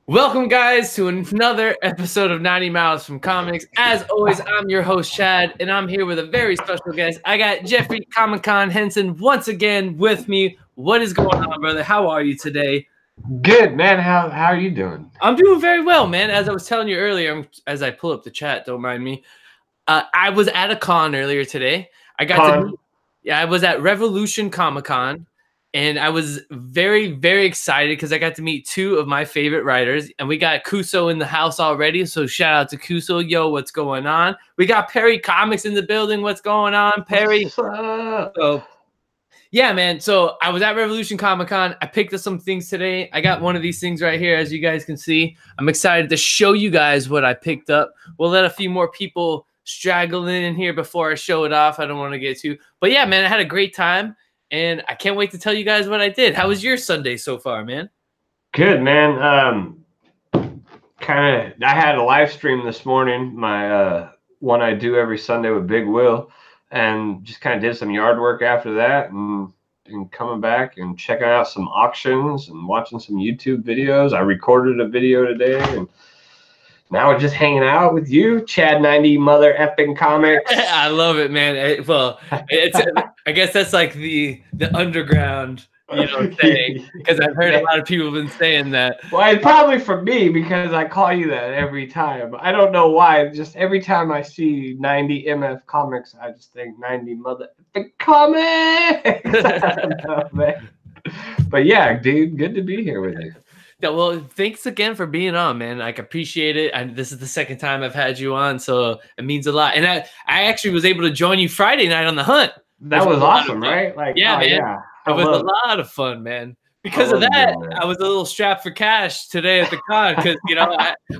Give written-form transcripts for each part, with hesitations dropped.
Welcome, guys, to another episode of 90 Miles from Comics. As always, I'm your host, Chad, and I'm here with a very special guest. I got Jeffrey KomiKhan Henson once again with me. What is going on, brother? How are you today? Good, man. How are you doing? I'm doing very well, man. As I was telling you earlier, as I pull up the chat, don't mind me. I was at a con earlier today. I was at Revolution Comicon. And I was very, very excited because I got to meet two of my favorite writers. And we got Kuso in the house already. So shout out to Kuso. Yo, what's going on? We got Perry Comics in the building. What's going on, Perry? So, yeah, man. So I was at Revolution Comic-Con. I picked up some things today. I got one of these things right here, as you guys can see. I'm excited to show you guys what I picked up. We'll let a few more people straggle in here before I show it off. I don't want to get too. But, yeah, man, I had a great time. And I can't wait to tell you guys what I did. How was your Sunday so far, man? Good, man. I had a live stream this morning, my one I do every Sunday with Big Will, and just kind of did some yard work after that, and coming back and checking out some auctions and watching some YouTube videos. I recorded a video today, and now we're just hanging out with you, Chad 90 Mother Effing Comics. I love it, man. I guess that's like the underground, thing, because I've heard a lot of people have been saying that. Well, it's probably for me because I call you that every time. I don't know why. Just every time I see 90 MF Comics, I just think 90 Mother Effing Comics. I don't know, man. But yeah, dude, good to be here with you. Yeah, well, thanks again for being on, man. Like, appreciate it. And this is the second time I've had you on, so it means a lot. And I actually was able to join you Friday night on the hunt. That was awesome, right? Like, yeah, man. Yeah. It was a lot of fun, man. Because of that, I was a little strapped for cash today at the con because,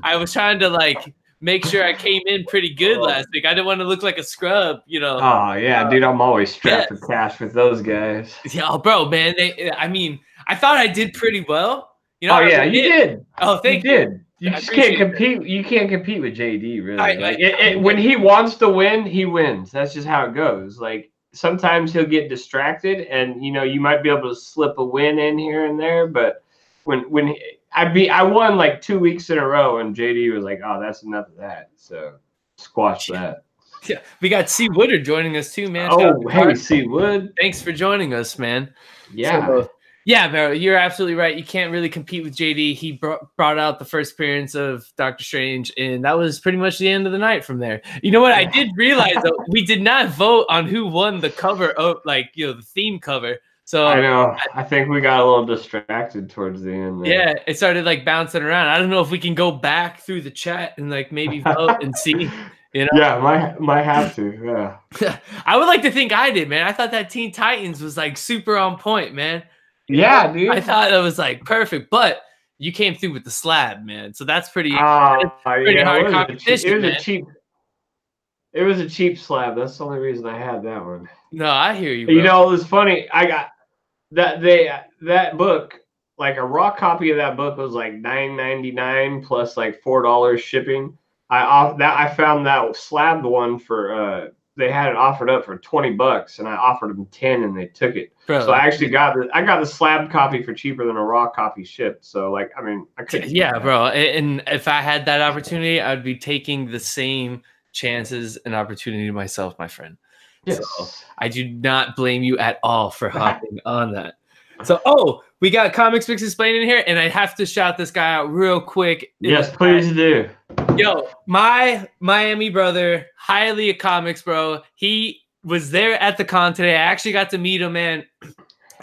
I was trying to, make sure I came in pretty good last week. I didn't want to look like a scrub, Oh, yeah, dude, I'm always strapped for cash with those guys. Yeah, bro, man. I thought I did pretty well. Oh yeah, you did. Oh, thank you. Did. You just can't compete. You can't compete with JD, really. When he wants to win, he wins. That's just how it goes. Like sometimes he'll get distracted, and you might be able to slip a win in here and there. But when I won like 2 weeks in a row, and JD was like, "Oh, that's enough of that." So squash that. Yeah, we got C. Woodard joining us too, man. Oh, hey, C. Wood. Thanks for joining us, man. Yeah. Yeah, bro, you're absolutely right. You can't really compete with JD. He brought out the first appearance of Doctor Strange, and that was pretty much the end of the night from there. You know what? I did realize, though, we did not vote on who won the cover of, the theme cover. So I know. I think we got a little distracted towards the end there. Yeah, it started, bouncing around. I don't know if we can go back through the chat and, maybe vote and see. Yeah, might have to. Yeah. I would like to think I did, man. I thought that Teen Titans was, super on point, man. Yeah, dude. I thought it was perfect, but you came through with the slab, man. So that's pretty hard competition. It was a cheap slab. That's the only reason I had that one. No, I hear you. Bro. It was funny. I got that book, like a raw copy of that book was like $9.99 plus $4 shipping. I found that slabbed one for they had it offered up for $20, and I offered them 10, and they took it. Bro, so I actually got the slab copy for cheaper than a raw copy shipped. So I couldn't. Yeah, bro. And if I had that opportunity, I'd be taking the same chances and opportunity myself, my friend. Yes. So I do not blame you at all for hopping on that. So, we got Comics Mix Explained in here, and I have to shout this guy out real quick. Yes, please do. Yo, my Miami brother, Highly Comics, bro. He was there at the con today. I actually got to meet him, man,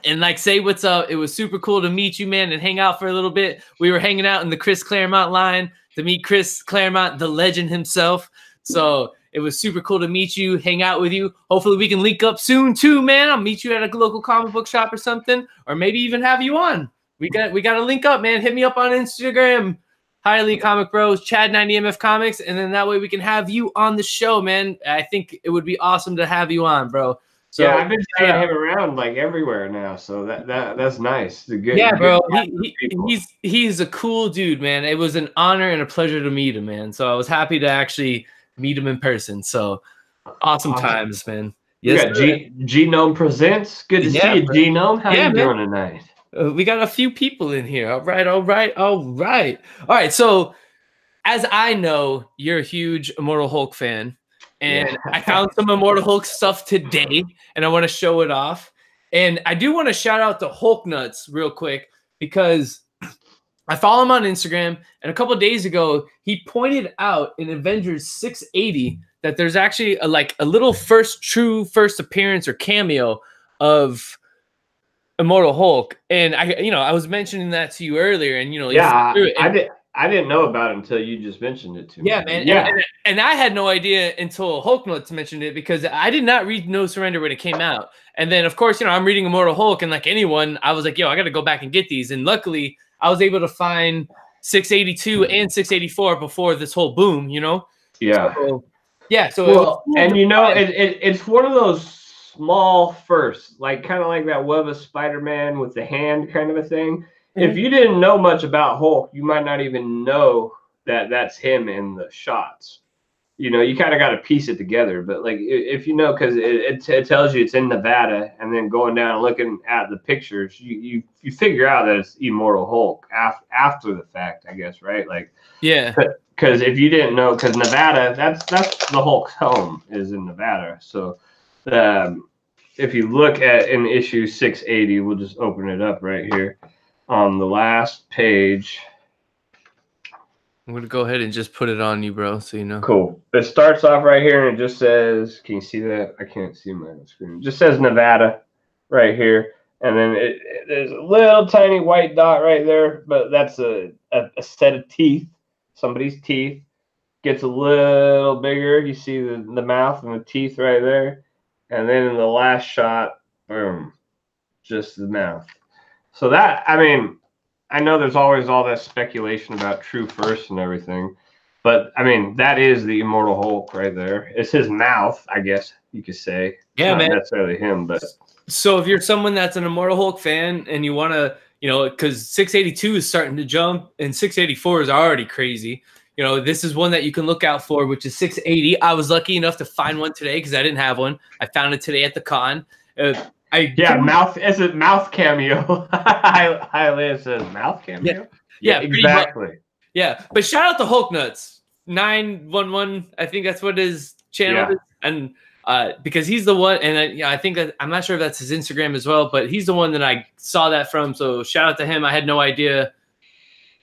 and say what's up. It was super cool to meet you, man, and hang out for a little bit. We were hanging out in the Chris Claremont line to meet Chris Claremont, the legend himself. So it was super cool to meet you, hang out with you. Hopefully we can link up soon too, man. I'll meet you at a local comic book shop or something, or maybe even have you on. We got to link up, man. Hit me up on Instagram. Highly Comic Bros, Chad 90 MF Comics, and then that way we can have you on the show, man. I think it would be awesome to have you on, bro. So yeah, I've been seeing him around everywhere now, so that's nice. Good, yeah, bro. He's a cool dude, man. It was an honor and a pleasure to meet him, man. So I was happy to actually meet him in person. So awesome times, man. Yes, Genome Presents. Good to see you, Genome. How you doing tonight? We got a few people in here. All right, all right, all right. All right, so as I know, you're a huge Immortal Hulk fan, and I found some Immortal Hulk stuff today, and I want to show it off. And I do want to shout out to Hulk Nuts real quick because I follow him on Instagram, and a couple of days ago, he pointed out in Avengers 680 that there's actually a little true first appearance or cameo of Immortal Hulk. And I was mentioning that to you earlier, and yeah, I didn't know about it until you just mentioned it to me. Yeah, man. Yeah, and I had no idea until Hulk Nuts mentioned it because I did not read No Surrender when it came out. And then, of course, I'm reading Immortal Hulk, and like anyone, I was like, yo, I got to go back and get these. And luckily, I was able to find 682 and 684 before this whole boom, Yeah. So, yeah. So well, and it's one of those small firsts, like kind of like that Web of Spider-Man with the hand kind of a thing. If you didn't know much about Hulk, you might not even know that that's him in the shots. You kind of got to piece it together. But like if because it tells you it's in Nevada, and then going down and looking at the pictures, you figure out that it's Immortal Hulk after the fact, I guess, right? Like yeah. Because if you didn't know, because Nevada, that's the Hulk's home is in Nevada. So if you look at in issue 680, we'll just open it up right here. On the last page, I'm gonna go ahead and just put it on you, bro, so you know. Cool. It starts off right here, and it just says, "Can you see that?" I can't see my screen. It just says Nevada right here, and then there's a little tiny white dot right there, but that's a set of teeth. Somebody's teeth gets a little bigger. You see the mouth and the teeth right there, and then in the last shot, boom, just the mouth. So that, I know there's always all that speculation about true first and everything, but that is the Immortal Hulk right there. It's his mouth, I guess you could say. Yeah, Not man. necessarily him, but so if you're someone that's an Immortal Hulk fan and you want to, because 682 is starting to jump and 684 is already crazy. This is one that you can look out for, which is 680. I was lucky enough to find one today because I didn't have one. I found it today at the con. Mouth. Is it mouth cameo? Highlight says mouth cameo. Yeah, exactly. Yeah, but shout out to Hulk Nuts 911. I think that's what his channel is, and because he's the one, and I think that I'm not sure if that's his Instagram as well, but he's the one that I saw that from. So shout out to him. I had no idea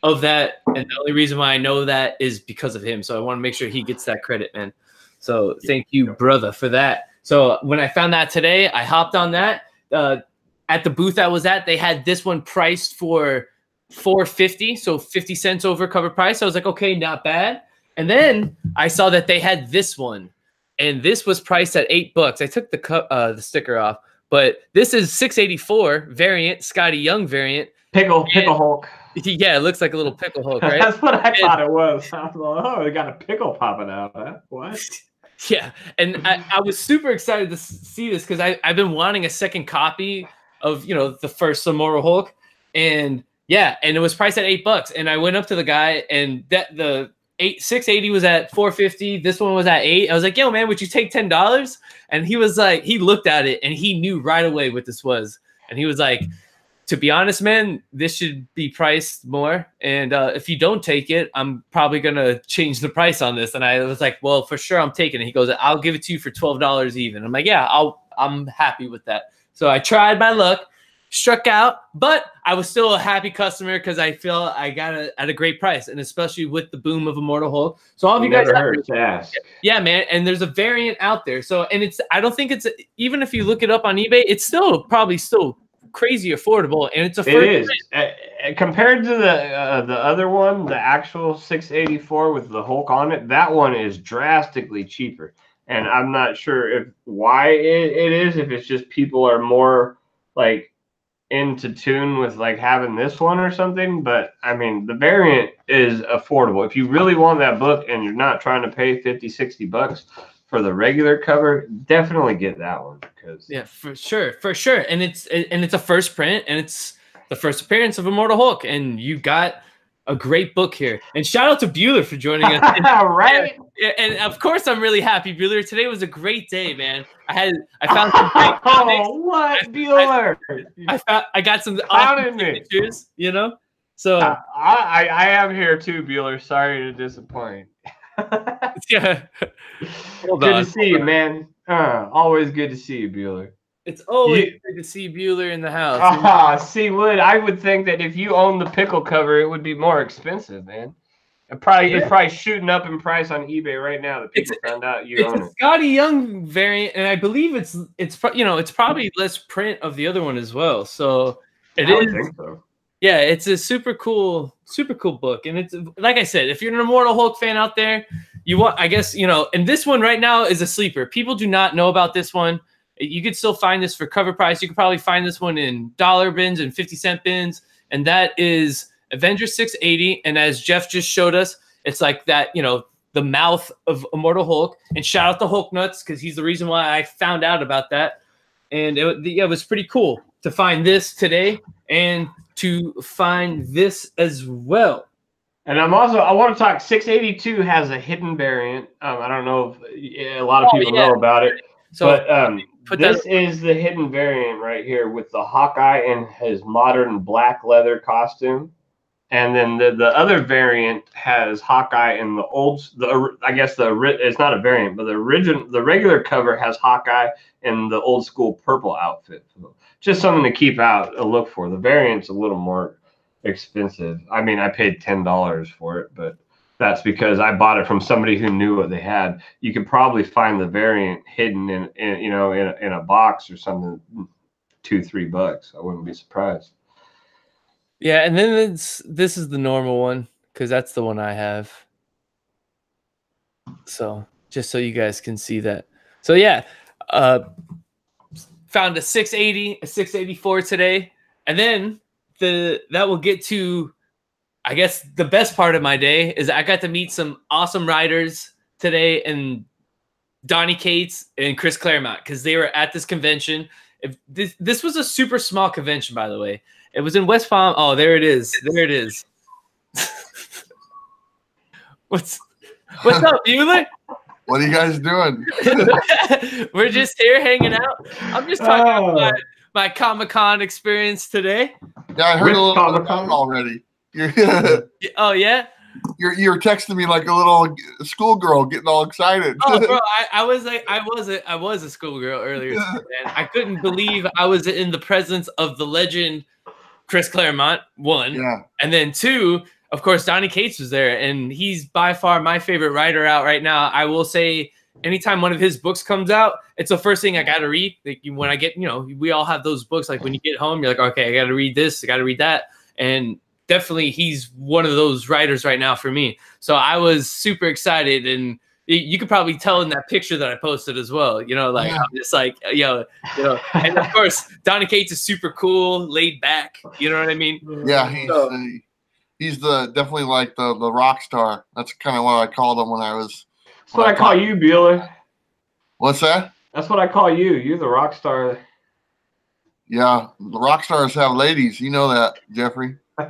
of that, and the only reason why I know that is because of him. So I want to make sure he gets that credit, man. So thank you, brother, for that. So when I found that today, I hopped on that. At the booth I was at, they had this one priced for $4.50, so 50 cents over cover price. I was like, okay, not bad. And then I saw that they had this one, and this was priced at $8. I took the sticker off, but this is 684 variant, Scotty Young variant. Pickle Hulk. Yeah, it looks like a little pickle Hulk, right? That's what I thought it was. I was like, oh, they got a pickle popping out. Huh? What? Yeah, and I was super excited to see this because I've been wanting a second copy of the first Immortal Hulk, and it was priced at $8. And I went up to the guy, and the 680 was at $4.50. This one was at $8. I was like, yo, man, would you take $10? And he was like, he looked at it and he knew right away what this was, and he was like, to be honest, man, this should be priced more. And if you don't take it, I'm probably going to change the price on this. And I was like, well, for sure, I'm taking it. He goes, I'll give it to you for $12 even. I'm like, yeah, I'm happy with that. So I tried my luck, struck out, but I was still a happy customer because I feel I got it at a great price. And especially with the boom of Immortal Hulk. So all of you guys hurt to ask. Yeah, man. And there's a variant out there. So, and I don't think it's, even if you look it up on eBay, it's probably still crazy affordable, and it's a first. It is compared to the other one, the actual 684 with the Hulk on it. That one is drastically cheaper, and I'm not sure why it is. If it's just people are more like into tune with like having this one or something. But the variant is affordable if you really want that book and you're not trying to pay $50-$60 for the regular cover. Definitely get that one. Yeah, for sure. And it's a first print, and it's the first appearance of Immortal Hulk, and you got a great book here. And shout out to Bueller for joining us. Right. And of course, I'm really happy, Bueller. Today was a great day, man. I found some great comics. What, Bueller? I got some awesome pictures, you know. So I am here too, Bueller. Sorry to disappoint. Yeah. Good to see you, man. Always good to see you, Bueller. It's always good to see Bueller in the house. See, I would think that if you own the pickle cover, it would be more expensive, man. It's probably shooting up in price on eBay right now that people found out you own it. It's a Scotty Young variant, and I believe it's probably less print of the other one as well. So it is. I think so. Yeah, it's a super cool book, and it's like I said, if you're an Immortal Hulk fan out there, I guess and this one right now is a sleeper. People do not know about this one. You could still find this for cover price. You could probably find this one in dollar bins and 50-cent bins, and that is Avengers 680. And as Jeff just showed us, it's like that, the mouth of Immortal Hulk. And shout out to Hulk Nuts because he's the reason why I found out about that. And it was pretty cool to find this today and to find this as well. And I want to talk. 682 has a hidden variant. I don't know if a lot of people know about it. So, but this is the hidden variant right here with the Hawkeye in his modern black leather costume. And then the other variant has Hawkeye in it's not a variant, but the regular cover has Hawkeye in the old school purple outfit. Just something to keep out a look for. The variant's a little more expensive. I mean, I paid $10 for it, but that's because I bought it from somebody who knew what they had. You could probably find the variant hidden in a box or something, $2-3. I wouldn't be surprised. Yeah, and then this is the normal one because that's the one I have. So just so you guys can see that. So yeah, found a 680, a 684 today, and then that will get to, I guess, the best part of my day is I got to meet some awesome writers today, and Donnie Cates and Chris Claremont, because they were at this convention. This was a super small convention, by the way. It was in West Palm. Oh, there it is. There it is. What's up, Bueller? What are you guys doing? We're just here hanging out. I'm just talking about my Comic-Con experience today. Yeah, I heard a little bit about it already. Oh, yeah? You're texting me like a little schoolgirl getting all excited. Oh, bro, I was a schoolgirl earlier today, man. I couldn't believe I was in the presence of the legend Chris Claremont, one. Yeah. And then two, of course, Donnie Cates was there, and he's by far my favorite writer out right now. I will say, anytime one of his books comes out, it's the first thing I got to read. Like when I get, we all have those books. Like when you get home, you're like, okay, I got to read this, I got to read that, and definitely he's one of those writers right now for me. So I was super excited, and you could probably tell in that picture that I posted as well. I'm just like, and of course, Donnie Cates is super cool, laid back. You know what I mean? Yeah, he's definitely like the rock star. That's kind of what I called him when I was. That's what I call you, Bueller. What's that? That's what I call you. You're the rock star. Yeah, the rock stars have ladies. You know that, Jeffrey. Oh,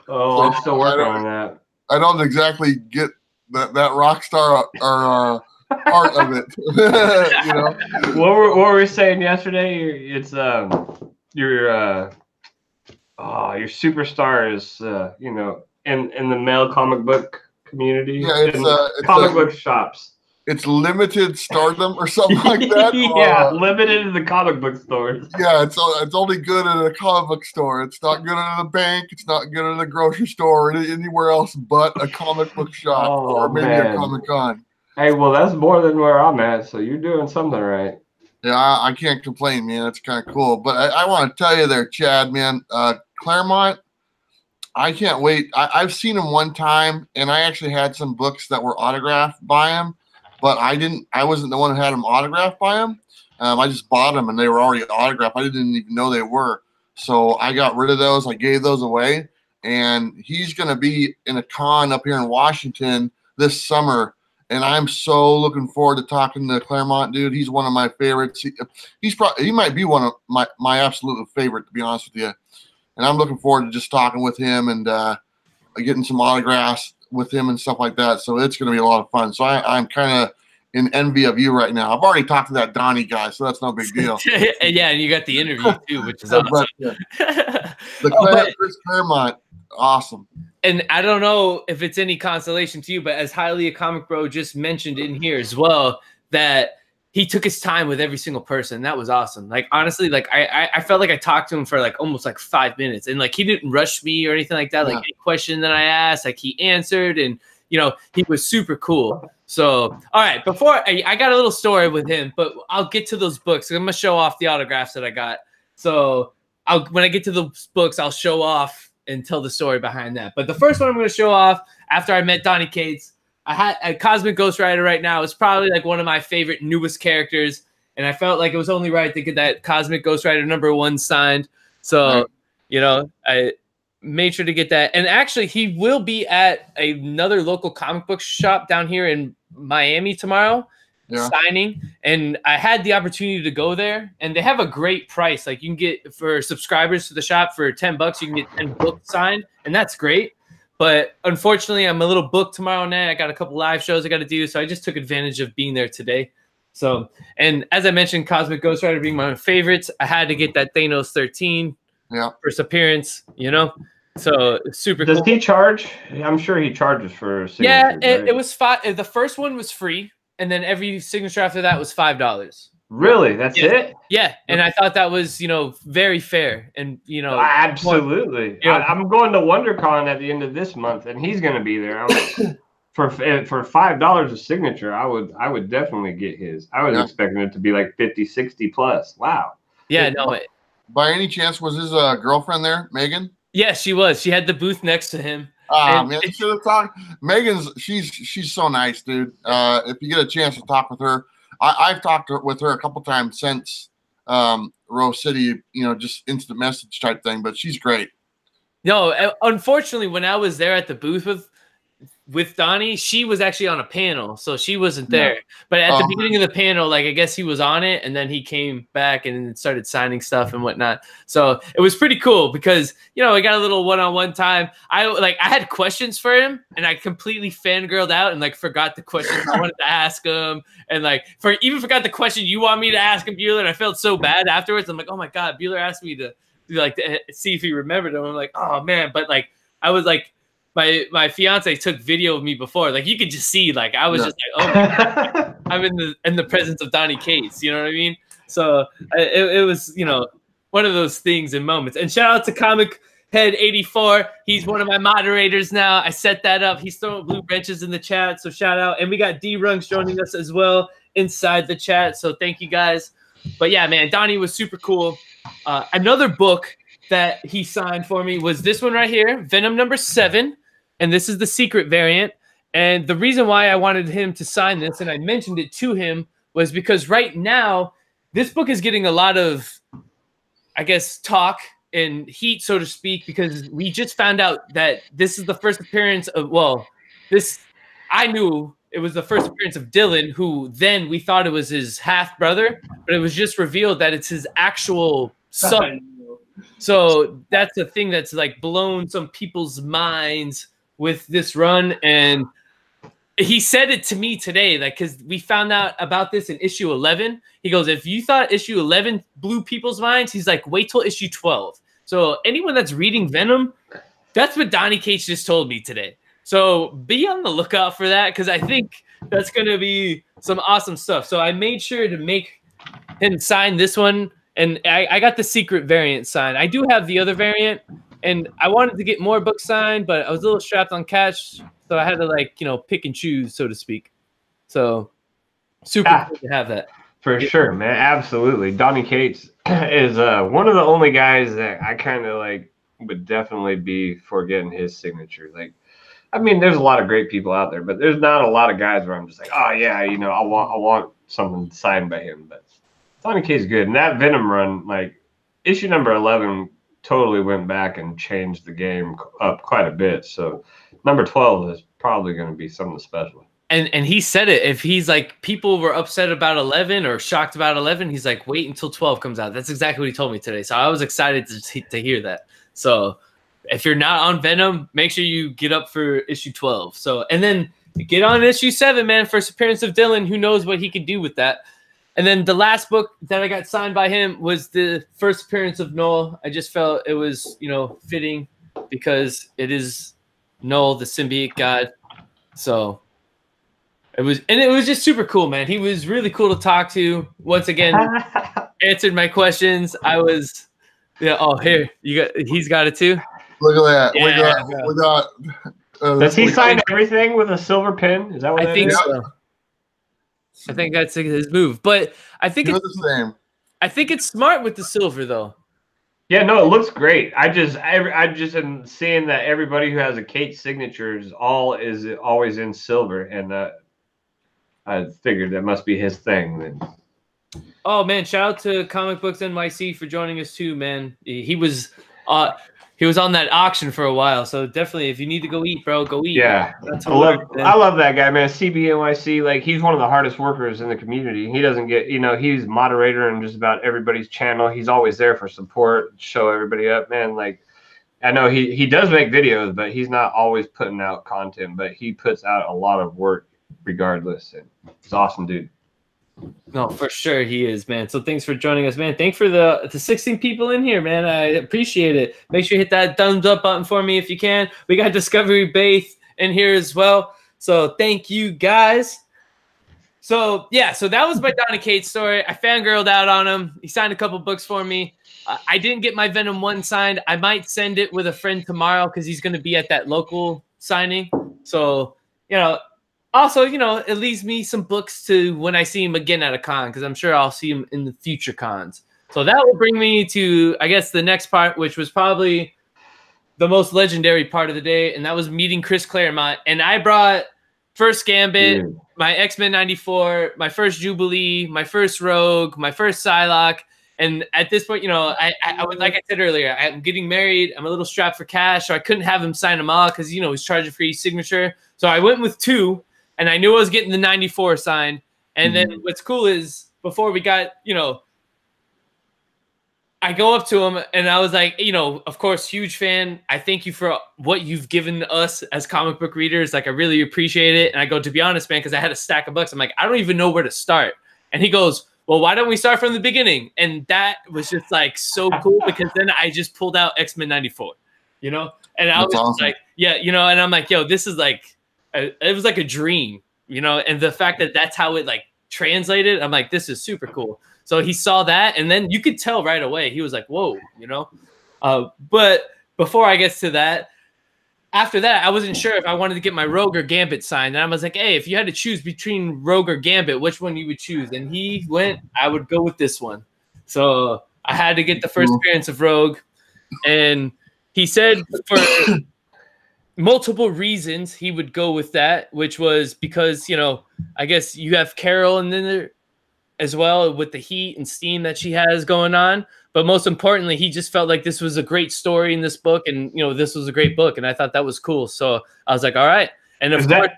I'm still working on that. I don't exactly get that rock star or part of it. What were we saying yesterday? It's your superstar is in the male comic book community. Yeah, it's comic book shops. It's limited stardom or something like that. Yeah, limited in the comic book stores. Yeah, it's only good at a comic book store. It's not good at a bank. It's not good at a grocery store or anywhere else but a comic book shop or maybe a Comic-Con. Hey, well, that's more than where I'm at, so you're doing something right. Yeah, I can't complain, man. It's kind of cool. But I want to tell you there, Chad, man, Claremont, I can't wait. I've seen him one time, and I actually had some books that were autographed by him. But I wasn't the one who had them autographed by him. I just bought them, and they were already autographed. I didn't even know they were. So I got rid of those. I gave those away. And he's going to be in a con up here in Washington this summer. And I'm so looking forward to talking to Claremont, dude. He's one of my favorites. He might be one of my absolute favorite, to be honest with you. and I'm looking forward to just talking with him and getting some autographs with him and stuff like that. So it's going to be a lot of fun. So I'm kind of in envy of you right now. I've already talked to that Donnie guy, so that's no big deal. Yeah, and you got the interview too, which is awesome. The Chris Claremont, awesome. And I don't know if it's any consolation to you, but as Highly a Comic Bro just mentioned in here as well, that he took his time with every single person. That was awesome. Like, honestly, like I felt like I talked to him for like almost like 5 minutes, and like he didn't rush me or anything like that. Like any question that I asked, like he answered, and you know, he was super cool. So, all right, before I got a little story with him, but I'll get to those books. I'm gonna show off the autographs that I got. So when I get to those books, I'll show off and tell the story behind that. But the first one I'm gonna show off after I met Donny Cates. I had a Cosmic Ghost Rider right now. It's probably like one of my favorite newest characters, and I felt like it was only right to get that Cosmic Ghost Rider #1 signed. So, you know, I made sure to get that. And actually, he will be at another local comic book shop down here in Miami tomorrow, signing. And I had the opportunity to go there, and they have a great price. Like, you can get, for subscribers to the shop, for $10, you can get 10 books signed, and that's great. But unfortunately, I'm a little booked tomorrow night. I got a couple live shows I got to do, so I just took advantage of being there today. So, and as I mentioned, Cosmic Ghost Rider being my favorites, I had to get that Thanos 13 first appearance, you know? So, super cool. Does he charge? I'm sure he charges for signatures. Yeah, it was $5. The first one was free, and then every signature after that was $5. Really? That's it? Yeah, and I thought that was, you know, very fair. And, you know, absolutely. I'm going to WonderCon at the end of this month, and he's going to be there. For $5 a signature, I would definitely get his. I was expecting it to be like 50, 60 plus. Wow. Yeah, no. By any chance, was his girlfriend there, Megan? Yeah, she was. She had the booth next to him. Man, you should have talked. Megan's she's so nice, dude. If you get a chance to talk with her. I've talked with her a couple times since Rose City, you know, just instant message type thing, but she's great. No, unfortunately, when I was there at the booth with Donnie, she was actually on a panel, so she wasn't there. Yeah. But at the beginning of the panel, like, I guess he was on it, and then he came back and started signing stuff and whatnot. So it was pretty cool because, you know, I got a little one-on-one time. I had questions for him, and I completely fangirled out and like forgot the questions I wanted to ask him, and like even forgot the question you want me to ask him, Bueller. And I felt so bad afterwards. I'm like, oh my god, Bueller asked me to see if he remembered him. I'm like, oh man, but like I was like. My fiance took video of me before. Like, you could just see, like, I was just like, oh my god, I'm in the presence of Donny Cates. You know what I mean? So it was, you know, one of those things and moments. And shout out to Comic Head 84. He's one of my moderators now. I set that up. He's throwing blue wrenches in the chat. So shout out. And we got D-Rungs joining us as well inside the chat. So thank you guys. But yeah, man, Donnie was super cool. Another book that he signed for me was this one right here, Venom #7. And this is the secret variant. And the reason why I wanted him to sign this, and I mentioned it to him, was because right now, this book is getting a lot of, I guess, talk and heat, so to speak, because we just found out that this is the first appearance of, I knew it was the first appearance of Dylan, who then we thought it was his half-brother, but it was just revealed that it's his actual son. So that's a thing that's like blown some people's minds with this run. And he said it to me today, like, because we found out about this in issue 11. He goes, if you thought issue 11 blew people's minds, he's like, wait till issue 12. So anyone that's reading Venom, that's what Donny Cates just told me today. So be on the lookout for that, because I think that's going to be some awesome stuff. So I made sure to make him sign this one, and I got the secret variant signed. I do have the other variant, and I wanted to get more books signed, but I was a little strapped on cash, so I had to, like, you know, pick and choose, so to speak. So super cool to have that. For sure, man. Absolutely. Donny Cates is one of the only guys that I kind of like would definitely be for getting his signature. Like, I mean, there's a lot of great people out there, but there's not a lot of guys where I'm just like, oh yeah, you know, I want something signed by him. But Donny Cates is good, and that Venom run, like issue #11. Totally went back and changed the game up quite a bit. So #12 is probably going to be something special. And he said it. If he's like, people were upset about 11 or shocked about 11, he's like, wait until 12 comes out. That's exactly what he told me today. So I was excited to hear that. So if you're not on Venom, make sure you get up for issue 12. So, and then get on issue 7, man. First appearance of Dylan. Who knows what he could do with that? And then the last book that I got signed by him was the first appearance of Noel. I just felt it was, you know, fitting because it is Noel, the symbiote god. So it was just super cool, man. He was really cool to talk to. Once again, answered my questions. I was, yeah. Oh, here he's got it too. Look at that. Yeah, we got. Does he sign everything with a silver pen? Is that what I think so? I think that's his move, but I think it's the same. I think it's smart with the silver, though. Yeah, no, it looks great. I just am seeing that everybody who has a Kate signature is always in silver, and I figured that must be his thing. Then. Oh man, shout out to Comic Books NYC for joining us too, man. He was on that auction for a while, so definitely if you need to go eat, bro, go eat. Yeah, I love that guy, man. CBNYC, like he's one of the hardest workers in the community. He doesn't get, you know, he's moderator on just about everybody's channel. He's always there for support, show everybody up, man. Like I know he does make videos, but he's not always putting out content, but he puts out a lot of work regardless, and he's awesome, dude. No, for sure he is, man. So thanks for joining us, man. Thanks for the 16 people in here, man. I appreciate it. Make sure you hit that thumbs up button for me if you can. We got Discovery Baith in here as well. So thank you guys. So yeah, so that was my Donny Cates story. I fangirled out on him. He signed a couple books for me. I didn't get my Venom 1 signed. I might send it with a friend tomorrow because he's going to be at that local signing. So, you know, also, you know, it leaves me some books to when I see him again at a con, because I'm sure I'll see him in the future cons. So that will bring me to, I guess, the next part, which was probably the most legendary part of the day, and that was meeting Chris Claremont. And I brought first Gambit, my X-Men 94, my first Jubilee, my first Rogue, my first Psylocke. And at this point, you know, I was, like I said earlier, I'm getting married. I'm a little strapped for cash, so I couldn't have him sign them all because, you know, he's charging for each signature. So I went with 2. And I knew I was getting the 94 signed. And then what's cool is before we got, you know, I go up to him and I was like, you know, of course, huge fan. I thank you for what you've given us as comic book readers. Like, I really appreciate it. And I go, to be honest, man, because I had a stack of books. I'm like, I don't even know where to start. And he goes, well, why don't we start from the beginning? And that was just like so cool because then I just pulled out X-Men 94, you know? And I was just like, yeah, you know, and I'm like, yo, this is like, it was like a dream, you know, and the fact that that's how it like translated, I'm like, this is super cool. So he saw that, and then you could tell right away. He was like, whoa, you know. But before I get to that, after that, I wasn't sure if I wanted to get my Rogue or Gambit signed. And I was like, hey, if you had to choose between Rogue or Gambit, which one you would choose? And he went, I would go with this one. So I had to get the first appearance of Rogue. And he said for multiple reasons he would go with that, which was because, you know, I guess you have Carol in there as well with the heat and steam that she has going on. But most importantly, he just felt like this was a great story in this book, and, you know, this was a great book, and I thought that was cool. So I was like, all right. And is that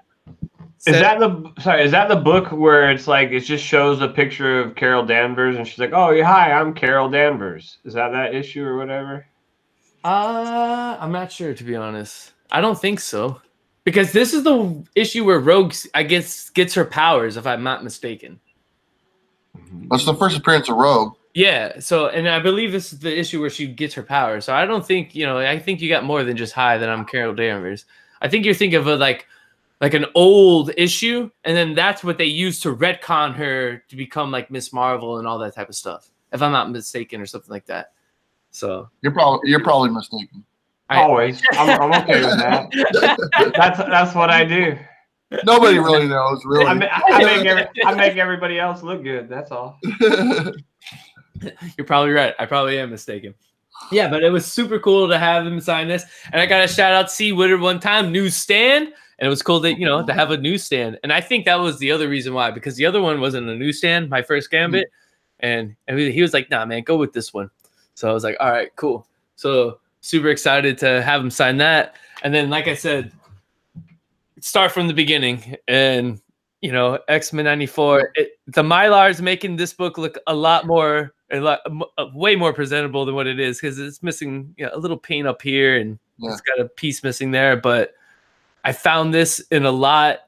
the book where it's like it just shows a picture of Carol Danvers and she's like, oh yeah, hi, I'm Carol Danvers? Is that issue or whatever? I'm not sure, to be honest. I don't think so, because this is the issue where Rogue, I guess, gets her powers, if I'm not mistaken. That's the first appearance of Rogue. Yeah. So, and I believe this is the issue where she gets her powers. So I don't think, you know, I think you got more than just hi, that I'm Carol Danvers. I think you're thinking of a, like an old issue, and then that's what they use to retcon her to become like Miss Marvel and all that type of stuff, if I'm not mistaken, or something like that. So you're probably mistaken. Always. I'm okay with that. That's what I do. Nobody really knows, really. I make everybody else look good. That's all. You're probably right. I probably am mistaken. Yeah, but it was super cool to have him sign this. And I got to shout out C. Woodard one time, newsstand. And it was cool that, you know, to have a newsstand. And I think that was the other reason why, because the other one wasn't a newsstand, my first Gambit. And he was like, nah, man, go with this one. So I was like, all right, cool. So super excited to have him sign that. And then, like I said, start from the beginning. And, you know, X-Men 94, the Mylar is making this book look a lot more and way more presentable than what it is because it's missing a little paint up here and it's got a piece missing there. But I found this in a lot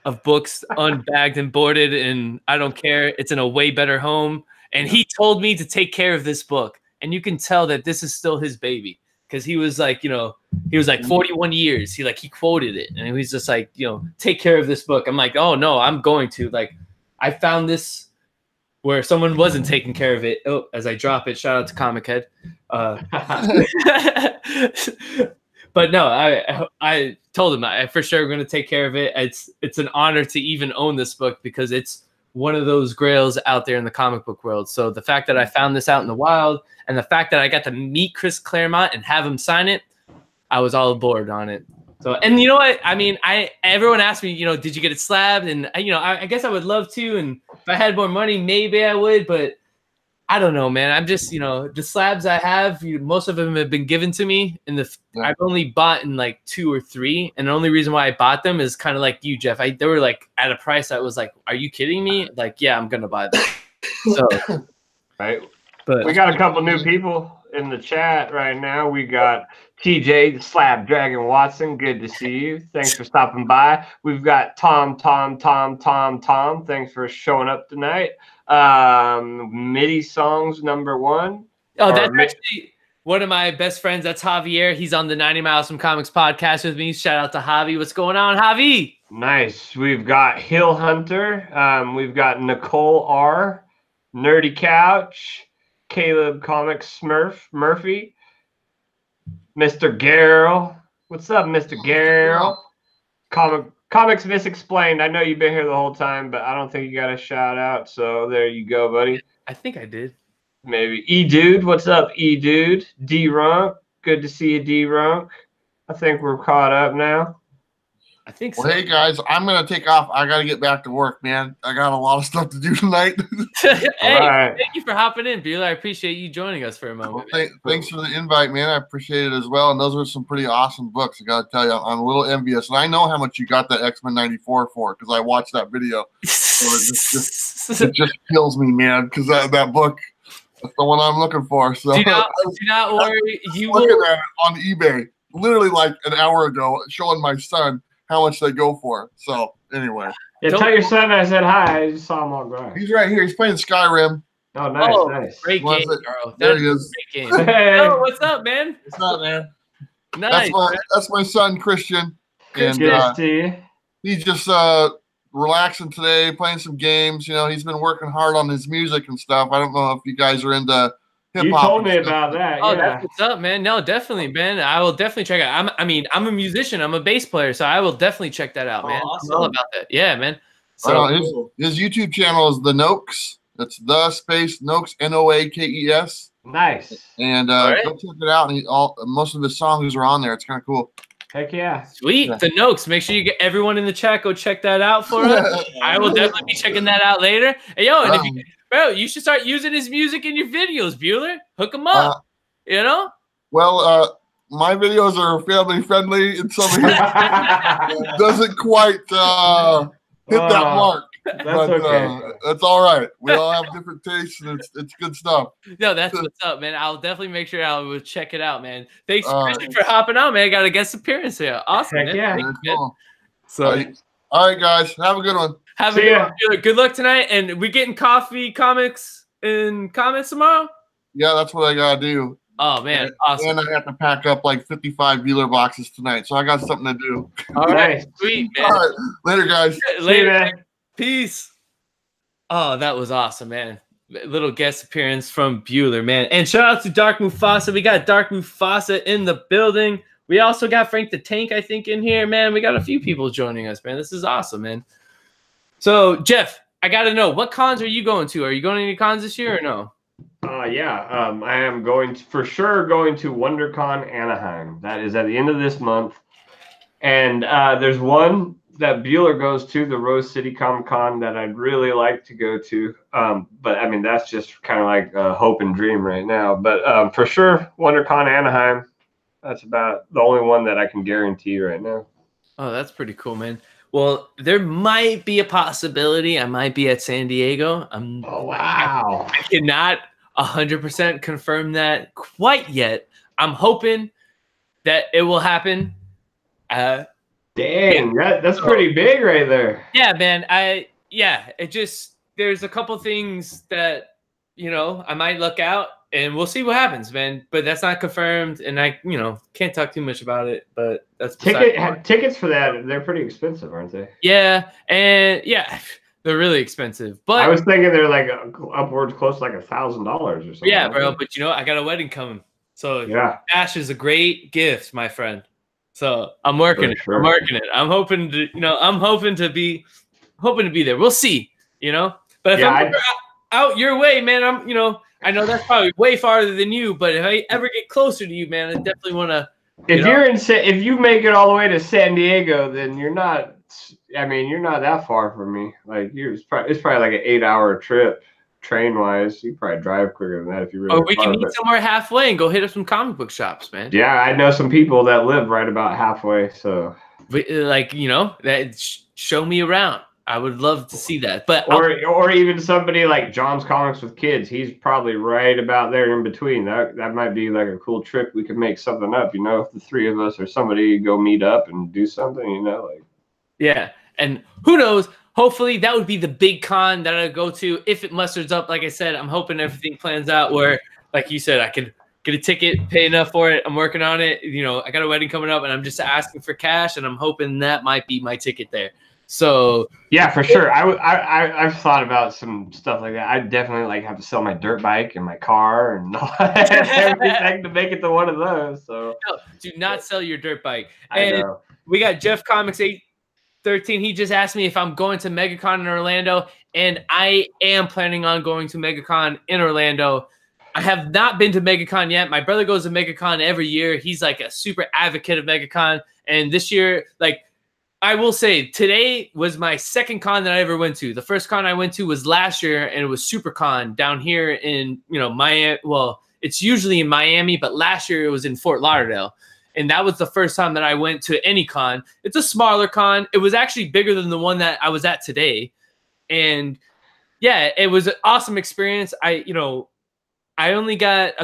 of books, unbagged and boarded, and I don't care. It's in a way better home. And he told me to take care of this book, and you can tell that this is still his baby because he was like, he was like 41 years. He quoted it, and he was just like, take care of this book. I'm like, oh no, I'm going to. Like, I found this where someone wasn't taking care of it. Oh, as I drop it, shout out to Comic Head. But no, I told him I for sure going to take care of it. It's an honor to even own this book because it's one of those grails out there in the comic book world. So the fact that I found this out in the wild and the fact that I got to meet Chris Claremont and have him sign it, I was all aboard on it. So, and you know what? I mean, everyone asked me, did you get it slabbed? And I guess I would love to. And if I had more money, maybe I would, but I don't know, man. I'm just, the slabs I have, most of them have been given to me. And I've only bought in like 2 or 3. And the only reason why I bought them is kind of like you, Jeff. They were like at a price I was like, are you kidding me? Like, yeah, I'm going to buy them. So, right. But we got a couple new people in the chat right now. We got TJ Slab Dragon Watson. Good to see you. Thanks for stopping by. We've got Tom. Thanks for showing up tonight. MIDI songs #1. Oh, that's actually one of my best friends. That's Javier. He's on the 90 Miles from Comics podcast with me. Shout out to Javi. What's going on, Javi? Nice. We've got Hill Hunter. We've got Nicole R. Nerdy Couch. Caleb Comics Murphy. Mr. Garrell. What's up, Mr. Garrell? Comics Misexplained. I know you've been here the whole time, but I don't think you got a shout out. So there you go, buddy. I think I did. Maybe. E-Dude. What's up, E-Dude? D-Runk. Good to see you, D-Runk. I think we're caught up now. I think so. Well, hey, guys, I'm going to take off. I got to get back to work, man. I got a lot of stuff to do tonight. Hey, right. Thank you for hopping in, Bueller. I appreciate you joining us for a moment. Well, thanks for the invite, man. I appreciate it as well. And those are some pretty awesome books. I got to tell you, I'm a little envious. And I know how much you got that X-Men 94 for because I watched that video. So it just kills me, man, because that book, that's the one I'm looking for. So do not worry. You looking at it on eBay literally like an hour ago, showing my son how much they go for. So anyway. Yeah, tell your son I said hi. I just saw him on ground. He's right here. He's playing Skyrim. Oh, nice, nice. Great game, Carl. There he is. Great game. Hey. Oh, what's up, man? What's up, man? Nice. That's my son, Christian. And he's just relaxing today, playing some games. He's been working hard on his music and stuff. I don't know if you guys are into hip-hop. You told me about that. Oh, that's what's up, man. No, definitely, man. I will definitely check it out. I'm a musician. I'm a bass player, so I will definitely check that out, man. Awesome. I'm all about that. Yeah, man. So his YouTube channel is The Noakes. It's the space Noakes, Noakes. Nice. And go check it out. And most of his songs are on there. It's kind of cool. Heck yeah. Sweet. Yeah. The Noakes. Make sure you get everyone in the chat. Go check that out for us. I will definitely be checking that out later. Hey, yo, and you should start using his music in your videos, Bueller. Hook him up. Well, my videos are family friendly, and some of it doesn't quite hit that mark. That's okay. That's all right. We all have different tastes, and it's good stuff. No, that's what's up, man. I'll definitely make sure I will check it out, man. Thanks, Christian, for hopping on, man. I got a guest appearance here. Awesome, Heck man. Yeah. Thank you, cool. So, all right, guys. Have a good one. Have a good one. Good luck tonight. And we getting coffee, comics, and comments tomorrow? Yeah, that's what I got to do. Oh, man. Awesome. And I have to pack up like 55 Bueller boxes tonight, so I got something to do. All right. Sweet, man. All right. Later, guys. Later, man. Peace. Oh, that was awesome, man. Little guest appearance from Bueller, man. And shout out to Dark Mufasa. We got Dark Mufasa in the building. We also got Frank the Tank, I think, in here, man. We got a few people joining us, man. This is awesome, man. So, Jeff, I got to know, what cons are you going to? Are you going to any cons this year or no? Yeah, I am for sure going to WonderCon Anaheim. That is at the end of this month. And there's one that Bueller goes to, the Rose City Comic-Con, that I'd really like to go to. But, I mean, that's just kind of like a hope and dream right now. But for sure, WonderCon Anaheim, that's about the only one that I can guarantee right now. Oh, that's pretty cool, man. Well, there might be a possibility I might be at San Diego. Oh, wow. I cannot 100% confirmed that quite yet. I'm hoping that it will happen. Dang, yeah. That's pretty big right there. Yeah, man. It just, there's a couple things that, you know, I might look out and we'll see what happens, man. But that's not confirmed, and I, you know, can't talk too much about it. But that's tickets for that. They're pretty expensive, aren't they? Yeah, and yeah, they're really expensive. But I was thinking they're like upwards close to like $1,000 or something. Yeah, bro. But you know, I got a wedding coming, so yeah, cash is a great gift, my friend. So I'm working it. Sure. I'm working it. I'm hoping to, you know, I'm hoping to be there. We'll see, you know. But if I'm out your way, man, I'm, you know, I know that's probably way farther than you, but if I ever get closer to you, man, I definitely want to. If you make it all the way to San Diego, then you're not. I mean, you're not that far from me. Like it's probably like an 8-hour trip, train wise. You probably drive quicker than that if you really. Or we can meet somewhere halfway and go hit up some comic book shops, man. Yeah, I know some people that live right about halfway. So, like, you know, that show me around. I would love to see that. But or even somebody like John's Comics with Kids. He's probably right about there in between. That might be like a cool trip. We could make something up, you know, if the three of us or somebody go meet up and do something, you know, like. Yeah, and who knows? Hopefully that would be the big con that I go to if it musters up. Like I said, I'm hoping everything plans out where, like you said, I could get a ticket, pay enough for it. I'm working on it. You know, I got a wedding coming up, and I'm just asking for cash, and I'm hoping that might be my ticket there. So yeah, for sure. I've thought about some stuff like that. I definitely like have to sell my dirt bike and my car and everything to make it to one of those. So no, do not sell your dirt bike. I know. We got Jeff Comics 813. He just asked me if I'm going to MegaCon in Orlando, and I am planning on going to MegaCon in Orlando. I have not been to MegaCon yet. My brother goes to MegaCon every year. He's like a super advocate of MegaCon, and this year, like. I will say today was my second con that I ever went to. The first con I went to was last year, and it was SuperCon down here in, you know, Miami. Well, it's usually in Miami, but last year it was in Fort Lauderdale. And that was the first time that I went to any con. It's a smaller con. It was actually bigger than the one that I was at today. And yeah, it was an awesome experience. I only got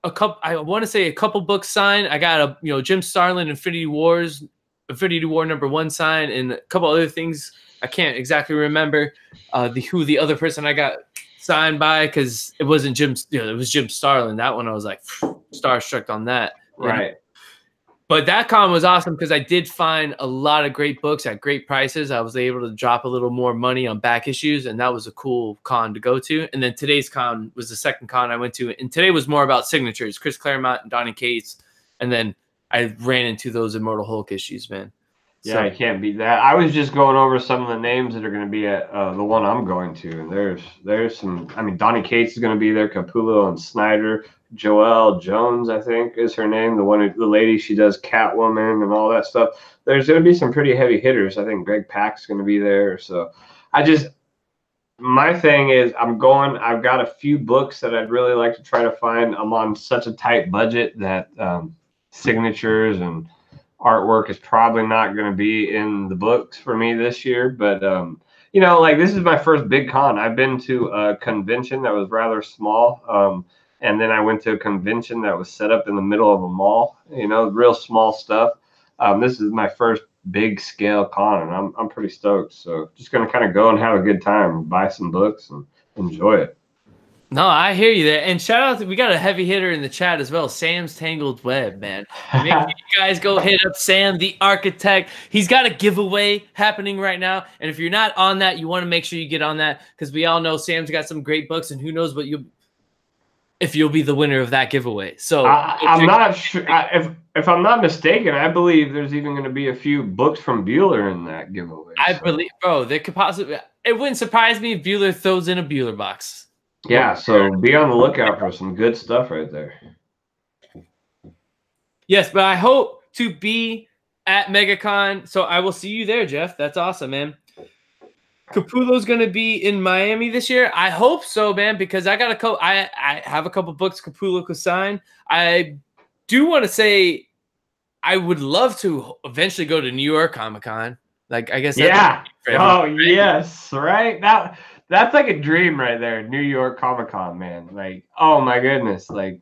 a couple, I want to say a couple books signed. I got a, you know, Jim Starlin Infinity War #1 sign, and a couple other things I can't exactly remember who the other person I got signed by, because it wasn't Jim, you know, it was Jim Starlin. That one I was like starstruck on that. Right. But that con was awesome because I did find a lot of great books at great prices. I was able to drop a little more money on back issues, and that was a cool con to go to. And then today's con was the second con I went to, and today was more about signatures, Chris Claremont and Donny Cates, and then I ran into those Immortal Hulk issues, man. Yeah, I can't beat that. I was just going over some of the names that are going to be at the one I'm going to, and there's some. I mean, Donny Cates is going to be there. Capullo and Snyder. Joelle Jones, I think, is her name. The lady, she does Catwoman and all that stuff. There's going to be some pretty heavy hitters. I think Greg Pak's going to be there. So my thing is I've got a few books that I'd really like to try to find. I'm on such a tight budget that signatures and artwork is probably not going to be in the books for me this year. But, you know, like this is my first big con. I've been to a convention that was rather small. And then I went to a convention that was set up in the middle of a mall, you know, real small stuff. This is my first big scale con, and I'm pretty stoked. So just going to kind of go and have a good time, buy some books and enjoy it. No, I hear you there. And shout out, we got a heavy hitter in the chat as well, Sam's Tangled Web, man. Make sure you guys go hit up Sam, the architect. He's got a giveaway happening right now. And if you're not on that, you want to make sure you get on that, because we all know Sam's got some great books, and who knows what if you'll be the winner of that giveaway. So I'm not sure. If I'm not mistaken, I believe there's even going to be a few books from Bueller in that giveaway. I believe, bro, there could possibly. It wouldn't surprise me if Bueller throws in a Bueller box. Yeah, so be on the lookout for some good stuff right there. Yes, but I hope to be at MegaCon, so I will see you there, Jeff. That's awesome, man. Capullo's going to be in Miami this year. I hope so, man, because I have a couple books Capullo could sign. I do want to say I would love to eventually go to New York Comic Con. Like, I guess. Yeah. Everyone, right? Yes. Right. That That's like a dream right there. New York Comic-Con, man. Like, oh my goodness. Like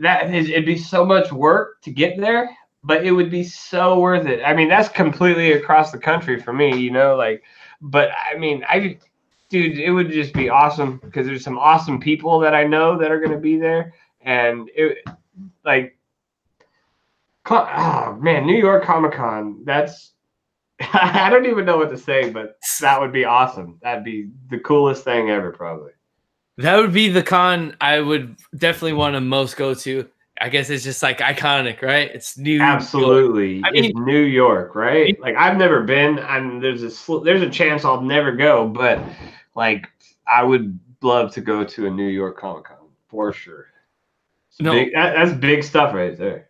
it'd be so much work to get there, but it would be so worth it. I mean, that's completely across the country for me, you know, like, but I mean, dude, it would just be awesome because there's some awesome people that I know that are going to be there. And it, like, oh man, New York Comic-Con, that's, I don't even know what to say, but that would be awesome. That'd be the coolest thing ever, probably. That would be the con I would definitely want to most go to. I guess it's just like iconic, right? It's New Absolutely. York. I mean, it's New York, right? Like I've never been, and there's a chance I'll never go, but like I would love to go to a New York Comic-Con for sure. That's big stuff right there.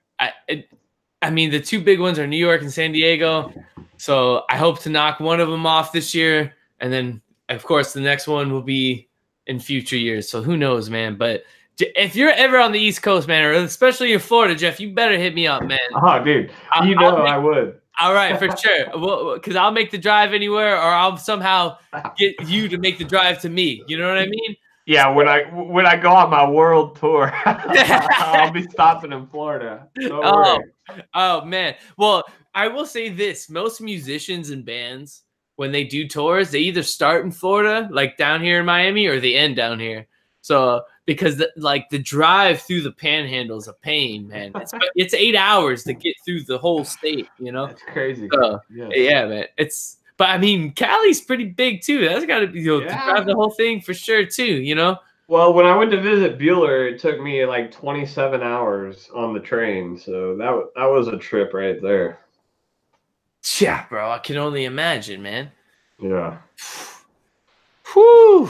I mean, the two big ones are New York and San Diego. So I hope to knock one of them off this year. And then, of course, the next one will be in future years. So who knows, man. But if you're ever on the East Coast, man, or especially in Florida, Jeff, you better hit me up, man. Oh, dude. I would. All right, for sure. Well, because I'll make the drive anywhere, or I'll somehow get you to make the drive to me. You know what I mean? Yeah, when I go on my world tour, I'll be stopping in Florida. Oh man. Well, I will say this: most musicians and bands, when they do tours, they either start in Florida, like down here in Miami, or they end down here. So because the drive through the Panhandle is a pain, man. It's 8 hours to get through the whole state. You know, that's crazy. So, yeah, man. But I mean, Cali's pretty big too. That's got to be to drive the whole thing for sure too. You know. Well, when I went to visit Bueller, it took me like 27 hours on the train, so that was a trip right there. Yeah, bro. I can only imagine, man. Yeah. Whew.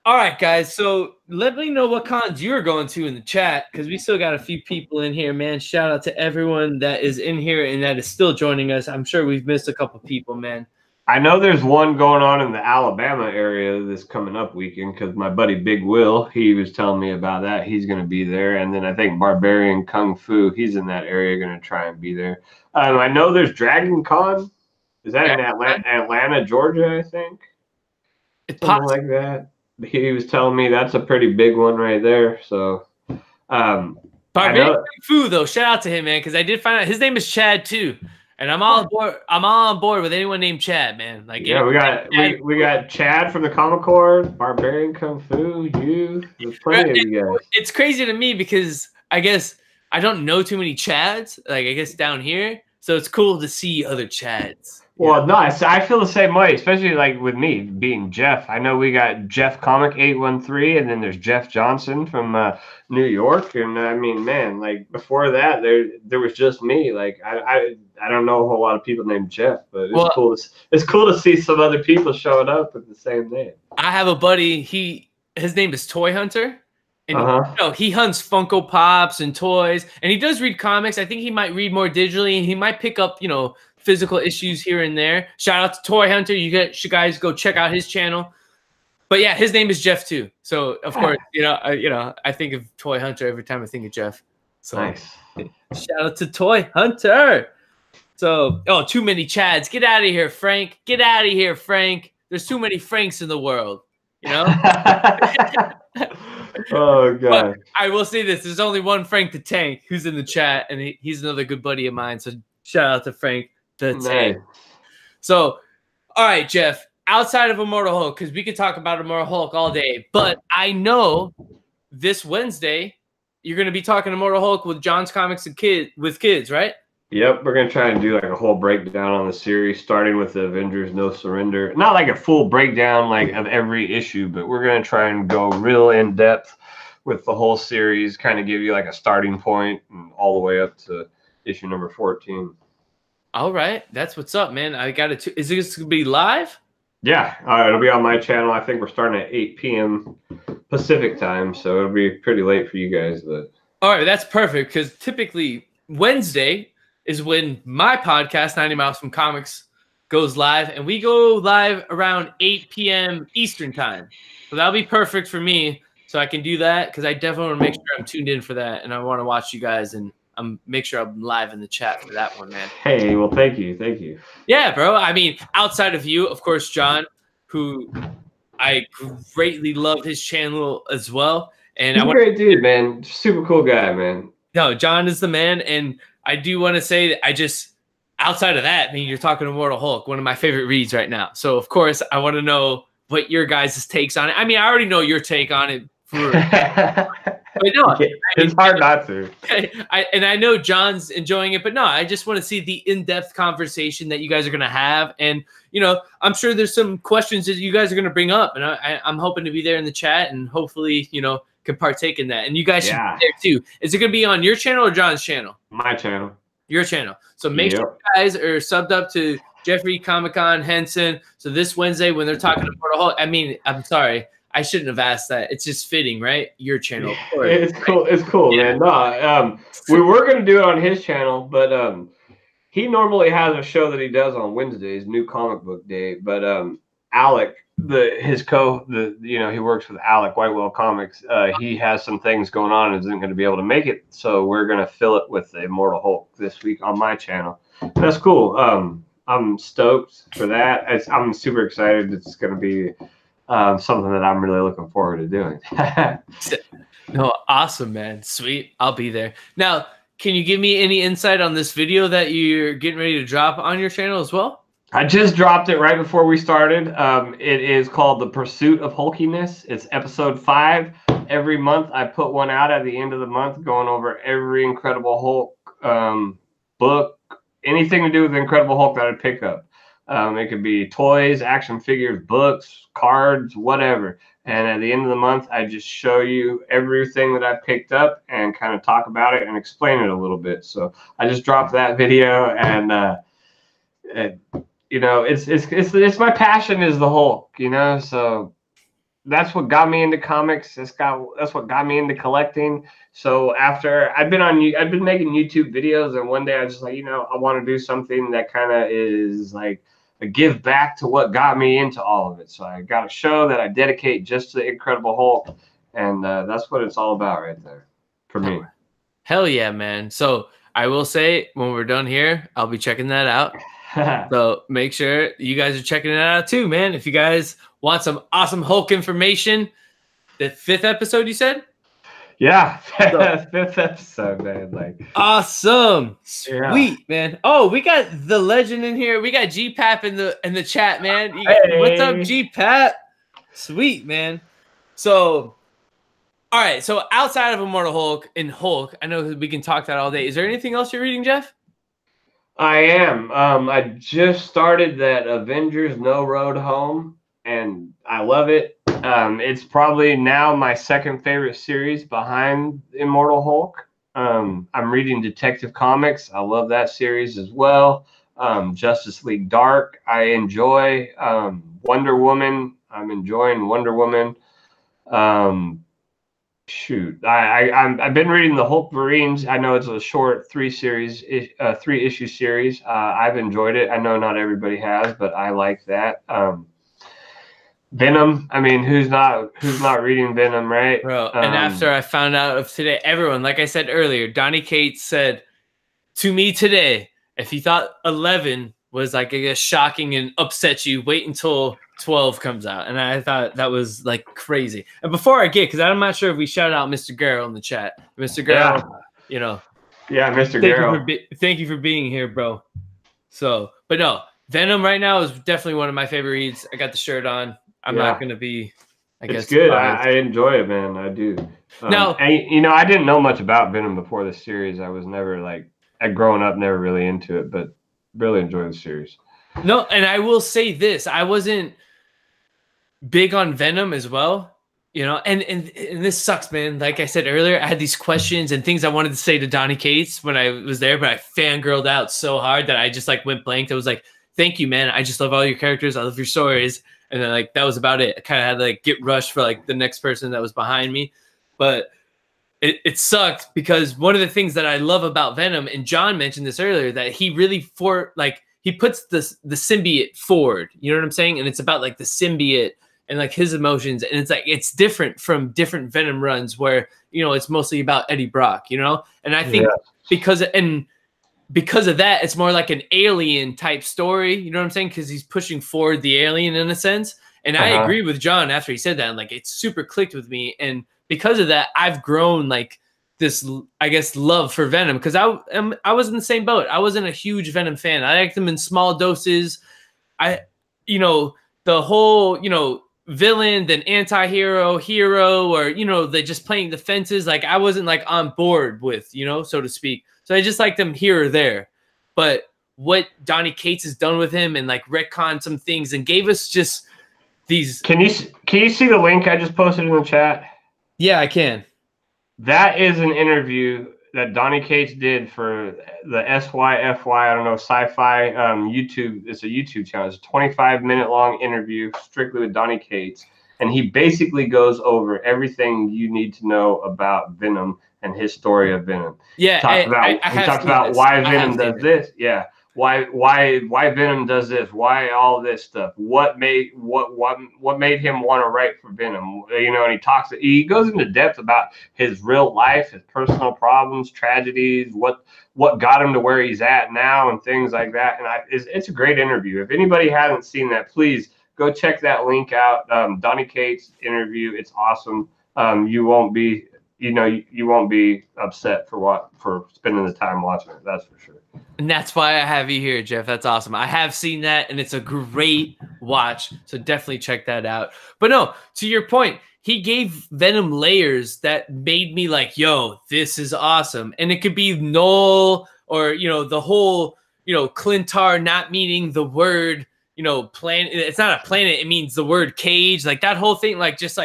All right, guys. So let me know what cons you're going to in the chat, because we still got a few people in here, man. Shout out to everyone that is in here and that is still joining us. I'm sure we've missed a couple people, man. I know there's one going on in the Alabama area this coming up weekend, because my buddy Big Will, he was telling me about that. He's going to be there. And then I think Barbarian Kung Fu, he's in that area, going to try and be there. I know there's Dragon Con. Is that in Atlanta, Georgia, I think? Something like that. He was telling me that's a pretty big one right there. So, Barbarian Kung Fu, though, shout out to him, man, because I did find out his name is Chad too, and I'm all on board with anyone named Chad, man. Like, yeah, we got Chad from the Comicon, Barbarian Kung Fu, there's plenty of you guys. It's crazy to me because I guess I don't know too many Chads, like I guess down here, so it's cool to see other Chads. Well, no, I feel the same way, especially like with me being Jeff. I know we got Jeff Comic 813, and then there's Jeff Johnson from New York. And I mean, man, like before that, there was just me. Like I don't know a whole lot of people named Jeff, but cool. It's cool to see some other people showing up with the same name. I have a buddy. His name is Toy Hunter. And you know, he hunts Funko Pops and toys, and he does read comics. I think he might read more digitally, and he might pick up, you know, physical issues here and there. Shout out to Toy Hunter. You guys go check out his channel. But yeah, his name is Jeff too. So of course, I think of Toy Hunter every time I think of Jeff. So nice. Shout out to Toy Hunter. So, too many Chads. Get out of here, Frank. Get out of here, Frank. There's too many Franks in the world. You know? Oh, God. But I will say this. There's only one Frank the Tank who's in the chat, and he's another good buddy of mine. So shout out to Frank the Tank. So, all right, Jeff, outside of Immortal Hulk, because we could talk about Immortal Hulk all day, but I know this Wednesday you're going to be talking Immortal Hulk with John's Comics and kids, right? Yep, we're going to try and do like a whole breakdown on the series, starting with the Avengers No Surrender. Not like a full breakdown like of every issue, but we're going to try and go real in depth with the whole series, kind of give you like a starting point and all the way up to issue number 14. All right, that's what's up, man. I got it. Is this going to be live? Yeah, it'll be on my channel. I think we're starting at 8 p.m. Pacific time, so it'll be pretty late for you guys. But all right, that's perfect, because typically Wednesday is when my podcast, 90 Miles from Comics, goes live, and we go live around 8 p.m. Eastern time. So that'll be perfect for me, so I can do that, because I definitely want to make sure I'm tuned in for that, and I want to watch you guys, and make sure I'm live in the chat for that one, man. Hey, well, thank you. Yeah, bro. I mean, outside of you, of course, John, who I greatly love his channel as well. And he's a great dude, man. Super cool guy, man. No, John is the man. And I do want to say that I just, outside of that, I mean, you're talking Immortal Hulk, one of my favorite reads right now. So, of course, I want to know what your guys' takes on it. I mean, I already know your take on it. But no, it's hard not to. And I know John's enjoying it, but no, I just want to see the in-depth conversation that you guys are going to have. And, you know, I'm sure there's some questions that you guys are going to bring up. And I'm hoping to be there in the chat and hopefully, you know, can partake in that. And you guys should be there too. Is it going to be on your channel or John's channel? My channel. Your channel. So make sure you guys are subbed up to Jeffrey KomiKhan Henson. So this Wednesday when they're talking about Immortal Hulk, I mean, I'm sorry. I shouldn't have asked that. It's just fitting, right? Your channel. It's cool. It's cool, man. No, we were going to do it on his channel, but he normally has a show that he does on Wednesdays, New Comic Book Day. But Alec, you know, he works with Alec Whitewell Comics. He has some things going on and isn't going to be able to make it, so we're going to fill it with the Immortal Hulk this week on my channel. That's cool. I'm stoked for that. I'm super excited. It's going to be something that I'm really looking forward to doing. No, awesome, man. Sweet. I'll be there. Now, can you give me any insight on this video that you're getting ready to drop on your channel as well? I just dropped it right before we started. It is called The Pursuit of Hulkiness. It's episode 5. Every month I put one out at the end of the month going over every Incredible Hulk book, anything to do with the Incredible Hulk that I pick up. It could be toys, action figures, books, cards, whatever. And at the end of the month, I just show you everything that I picked up and kind of talk about it and explain it a little bit. So I just dropped that video, and you know, it's my passion is the Hulk, you know. So that's what got me into comics. That's what got me into collecting. So after I've been making YouTube videos, and one day I was just like, you know, I want to do something that kind of is like a give back to what got me into all of it. So I got a show that I dedicate just to the Incredible Hulk, and that's what it's all about right there for me. Hell yeah, man. So I will say when we're done here, I'll be checking that out. So make sure you guys are checking it out too, man. If you guys want some awesome Hulk information, the 5th episode you said? Yeah, 5th episode, man. Like awesome, sweet, man. Oh, we got the legend in here. We got G-Pap in the chat, man. What's up, G-Pap? Sweet, man. So, all right. So outside of Immortal Hulk and Hulk, I know we can talk that all day. Is there anything else you're reading, Jeff? I am. I just started that Avengers No Road Home, and I love it. It's probably now my second favorite series behind Immortal Hulk. I'm reading Detective Comics. I love that series as well. Justice League Dark, I enjoy. Wonder Woman, I'm enjoying Wonder Woman. Shoot, I've been reading the Hulk Marines. I know it's a short 3-issue series. I've enjoyed it. I know not everybody has, but I like that. Venom. I mean, who's not reading Venom, right? Bro, and after I found out of today, everyone, like I said earlier, Donnie Cates said to me today, if you thought 11 was like, I guess, shocking and upset you, wait until 12 comes out. And I thought that was like crazy. And before I get, because I'm not sure if we shouted out Mr. Garrow in the chat. Mr. Garrow, you know. Yeah, Mr. Garrow. Thank you for being here, bro. So, but no, Venom right now is definitely one of my favorite reads. I got the shirt on. I'm not going to be, I guess. It's good. I enjoy it, man. I do. Now, you know, I didn't know much about Venom before the series. I was never like, growing up, never really into it, but really enjoy the series. No, and I will say this. I wasn't big on Venom as well, you know, and this sucks, man. Like I said earlier, I had these questions and things I wanted to say to Donnie Cates when I was there, but I fangirled out so hard that I just like went blank. I was like, thank you, man. I just love all your characters. I love your stories. And then like, that was about it. I kind of had to like get rushed for like the next person that was behind me. But it sucked because one of the things that I love about Venom, and John mentioned this earlier, that he really he puts the symbiote forward. You know what I'm saying? And it's about like the symbiote and like his emotions. And it's like, it's different from different Venom runs where, you know, it's mostly about Eddie Brock, you know? And I think because of that, it's more like an alien type story. You know what I'm saying? Because he's pushing forward the alien in a sense. And I agree with John after he said that. And like, it super clicked with me. And because of that, I've grown like this, I guess, love for Venom. Because I was in the same boat. I wasn't a huge Venom fan. I liked them in small doses. You know, the whole, you know, villain, then anti-hero, hero, or, you know, they just playing the fences. Like, I wasn't like on board with, you know, so to speak. So I just liked them here or there. But what Donny Cates has done with him and like retconned some things and gave us just these. Can you see the link I just posted in the chat? Yeah, I can. That is an interview that Donny Cates did for the SYFY, I don't know, sci-fi YouTube. It's a YouTube channel. It's a 25-minute long interview strictly with Donny Cates. And he basically goes over everything you need to know about Venom and his story of Venom. Yeah, he talks about why Venom does this. Yeah. Why Venom does this, why all this stuff, what made him want to write for Venom, you know, and he goes into depth about his real life, his personal problems, tragedies, what got him to where he's at now, and things like that. And it's a great interview. If anybody hasn't seen that, please go check that link out. Donny Cates interview, it's awesome. You won't be, you know, you won't be upset for spending the time watching it. That's for sure. And that's why I have you here, Jeff. That's awesome. I have seen that, and it's a great watch. So definitely check that out. But no, to your point, he gave Venom layers that made me like, yo, this is awesome. And it could be Null or, you know, the whole, you know, Clintar not meaning the word, you know, planet. It's not a planet. It means the word cage. Like that whole thing, like just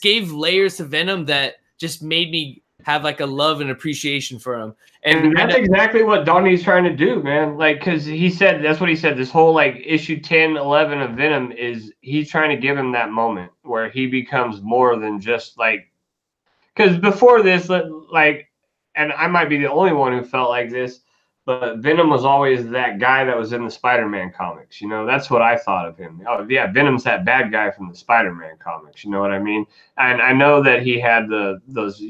gave layers to Venom that just made me have like a love and appreciation for him. And that's exactly what Donnie's trying to do, man. Like, because he said, that's what he said, this whole like issue 10, 11 of Venom is he's trying to give him that moment where he becomes more than just like, because before this, like, and I might be the only one who felt like this, but Venom was always that guy that was in the Spider-Man comics. You know, that's what I thought of him. Oh, yeah, Venom's that bad guy from the Spider-Man comics. You know what I mean? And I know that he had those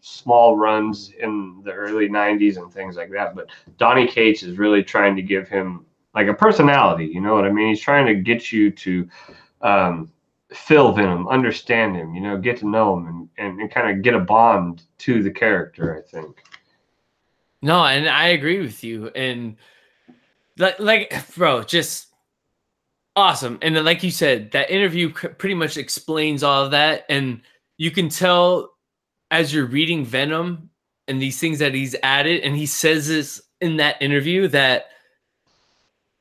small runs in the early 90s and things like that. But Donny Cates is really trying to give him like a personality. You know what I mean? He's trying to get you to feel Venom, understand him, you know, get to know him and kind of get a bond to the character, I think. No, and I agree with you. And like, bro, just awesome. And then, like you said, that interview pretty much explains all of that. And you can tell as you're reading Venom and these things that he's added, and he says this in that interview that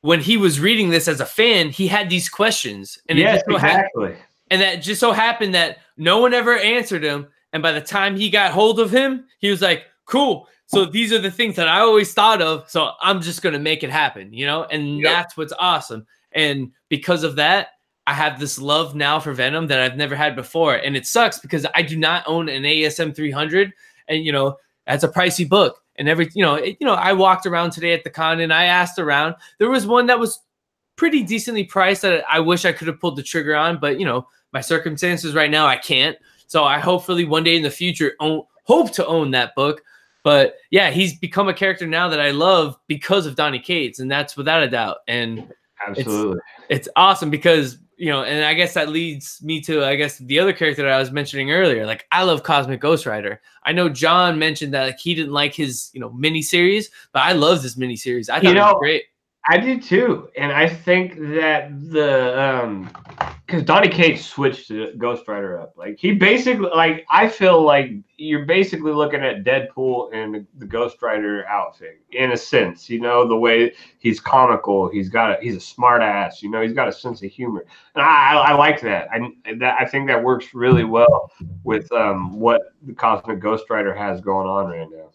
when he was reading this as a fan, he had these questions. And yes, exactly. And that just so happened that no one ever answered him. And by the time he got hold of him, he was like, cool. So these are the things that I always thought of. So I'm just going to make it happen, you know? And that's what's awesome. And because of that, I have this love now for Venom that I've never had before. And it sucks because I do not own an ASM 300. And, you know, that's a pricey book. And I walked around today at the con and I asked around. There was one that was pretty decently priced that I wish I could have pulled the trigger on. But, you know, my circumstances right now, I can't. So I hopefully one day in the future hope to own that book. But yeah, he's become a character now that I love because of Donny Cates, and that's without a doubt. And absolutely, it's awesome because, you know, and I guess that leads me to, I guess, the other character that I was mentioning earlier. Like, I love Cosmic Ghost Rider. I know John mentioned that like, he didn't like his, you know, miniseries, but I love this miniseries. I thought it was great. I did too, and I think that because Donny Cates switched to Ghost Rider up, like he basically, like I feel like you're basically looking at Deadpool in the Ghost Rider outfit in a sense, you know, the way he's comical, he's a smart ass, you know, he's got a sense of humor, and I like that. I think that works really well with what the Cosmic Ghost Rider has going on right now.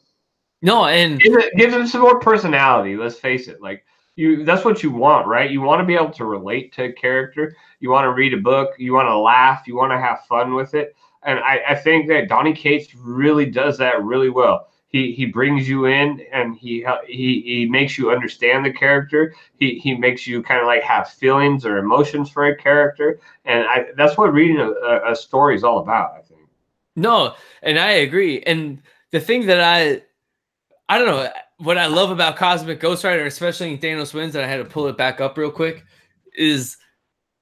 No, and give him some more personality. Let's face it, like. That's what you want, right? You want to be able to relate to a character. You want to read a book. You want to laugh. You want to have fun with it. And I think that Donny Cates really does that really well. He brings you in and he makes you understand the character. He makes you kind of like have feelings or emotions for a character. And that's what reading a story is all about, I think. No, and I agree. And the thing that I don't know, what I love about Cosmic Ghost Rider, especially in Thanos Wins, and I had to pull it back up real quick, is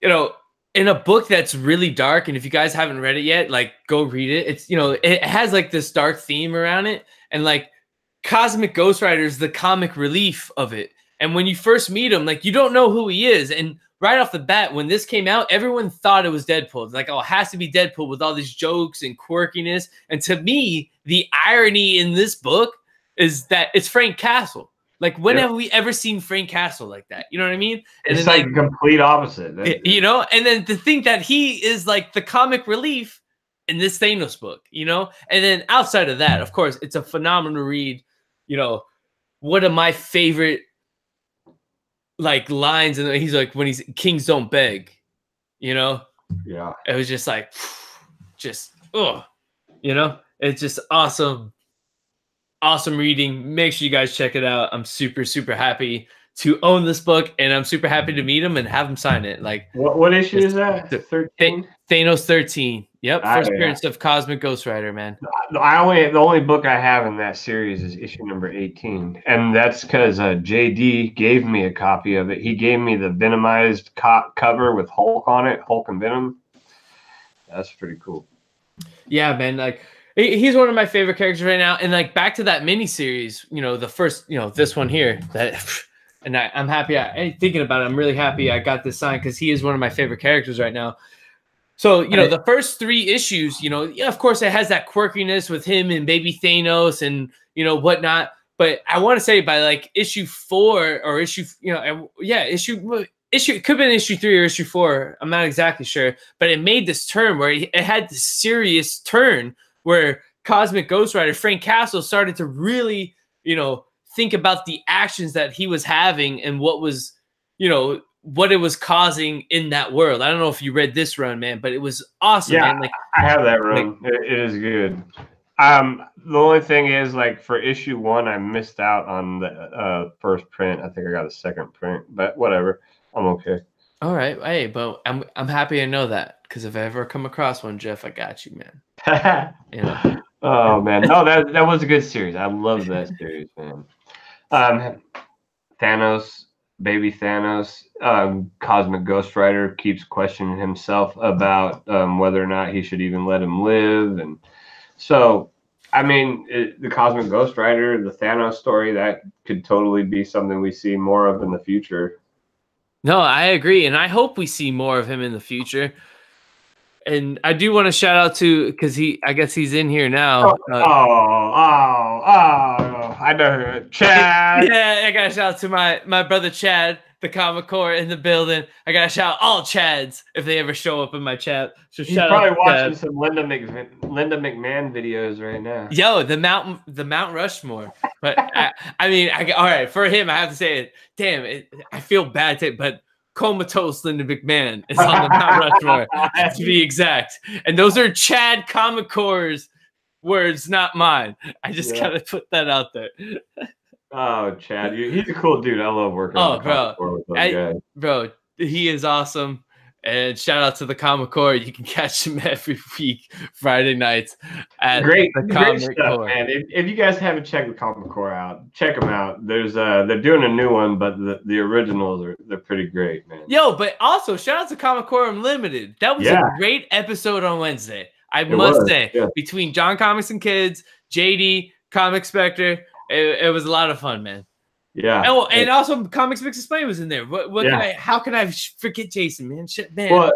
you know, in a book that's really dark, and if you guys haven't read it yet, like go read it. It's, you know, it has like this dark theme around it, and like Cosmic Ghost Rider is the comic relief of it. And when you first meet him, like you don't know who he is, and right off the bat, when this came out, everyone thought it was Deadpool. It's like, oh, it has to be Deadpool with all these jokes and quirkiness. And to me, the irony in this book is that it's Frank Castle. Like, when have we ever seen Frank Castle like that? You know what I mean? And it's like complete opposite. You know, and then to think that he is like the comic relief in this Thanos book, you know? And then outside of that, of course, it's a phenomenal read. You know, one of my favorite like lines, and he's like, when he's kings don't beg, you know? Yeah. It was just like, just, oh, you know? It's just awesome. Awesome reading. Make sure you guys check it out. I'm super, super happy to own this book, and I'm super happy to meet him and have him sign it. Like, what issue is that? 13? Thanos 13. Yep, first appearance of Cosmic Ghost Rider, man. The only book I have in that series is issue number 18, and that's because JD gave me a copy of it. He gave me the Venomized cover with Hulk on it, Hulk and Venom. That's pretty cool. Yeah, man. Like, he's one of my favorite characters right now. And like, back to that mini series, you know, the first, you know, this one here, that, and I'm happy. Thinking about it, I'm really happy I got this signed because he is one of my favorite characters right now. So, you know, the first 3 issues, you know, yeah, of course, it has that quirkiness with him and baby Thanos and, you know, whatnot. But I want to say by like issue 4 or issue, you know, yeah, issue, it could have been issue 3 or issue 4. I'm not exactly sure. But it made this turn where it had this serious turn where Cosmic Ghost Rider, Frank Castle, started to really, you know, think about the actions that he was having and what was, you know, what it was causing in that world. I don't know if you read this run, man, but it was awesome. Yeah, man. Like, I have that run. Like, it is good. The only thing is, like, for issue 1, I missed out on the first print. I think I got a second print, but whatever. I'm okay. All right. Hey, but I'm happy to know that, because if I ever come across one, Jeff, I got you, man. You know? Oh, man. No, that was a good series. I love that series, man. Thanos, baby Thanos, Cosmic Ghost Rider keeps questioning himself about whether or not he should even let him live. And so, I mean, the Cosmic Ghost Rider, the Thanos story, that could totally be something we see more of in the future. No, I agree. And I hope we see more of him in the future. And I do want to shout out to, because I guess he's in here now. I know Chad. Yeah, I got to shout out to my brother Chad, the Comic Core in the building. I got to shout out all Chads if they ever show up in my chat. So he's probably watching some Linda McMahon videos right now. Yo, the Mount Rushmore. But I mean, all right, for him, I have to say it. Damn, I feel bad, but Comatose Linda McMahon is on the Mount Rushmore, to be exact. And those are Chad Comic Core's words, not mine. I just gotta put that out there. Oh, Chad, he's a cool dude. I love working on the Comic Core with those guys. Bro, he is awesome. And shout out to the Comic Core. You can catch him every week, Friday nights at the Comic Core. Man. If you guys haven't checked the Comic Core out, check them out. There's they're doing a new one, but the originals they're pretty great, man. Yo, but also shout out to Comic Core Unlimited. That was a great episode on Wednesday. I must say, between John Comics and Kids, JD, Comic Spectre, it was a lot of fun, man. Yeah, and also Comics Mix Explain was in there. How can I forget Jason, man? Shit, man. Well,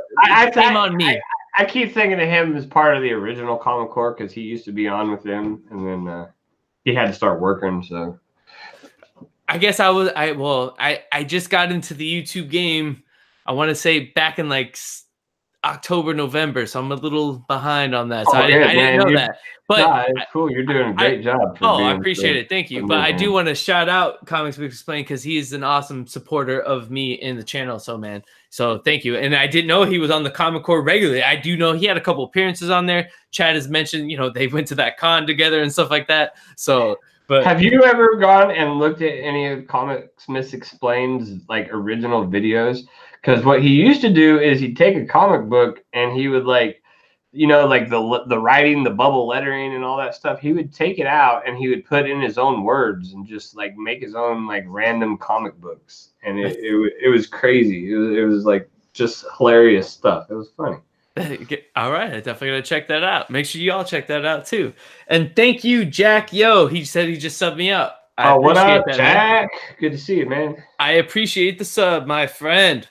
shame on me. I keep thinking of him as part of the original Comic Core because he used to be on with them, and then he had to start working. So I guess I just got into the YouTube game. I want to say back in like October, November, so I'm a little behind on that. So I didn't know that. But it's cool. You're doing a great job. I appreciate it. Thank you. But I do want to shout out Comics Mix Explain because he is an awesome supporter of me in the channel. So, man, thank you. And I didn't know he was on the Comic Core regularly. I do know he had a couple appearances on there. Chad has mentioned, they went to that con together and stuff like that. So, but have you ever gone and looked at any of Comics Mix Explained's like original videos? Because what he used to do is he'd take a comic book and he would like the writing, the bubble lettering and all that stuff. He would take it out and he would put in his own words and just like make his own like random comic books. And it was crazy. It was like just hilarious stuff. It was funny. All right, I definitely gotta check that out. Make sure you all check that out too. And thank you, Jack. Yo, he said he just subbed me up. Oh, what up, that, Jack? Man. Good to see you, man. I appreciate the sub, my friend.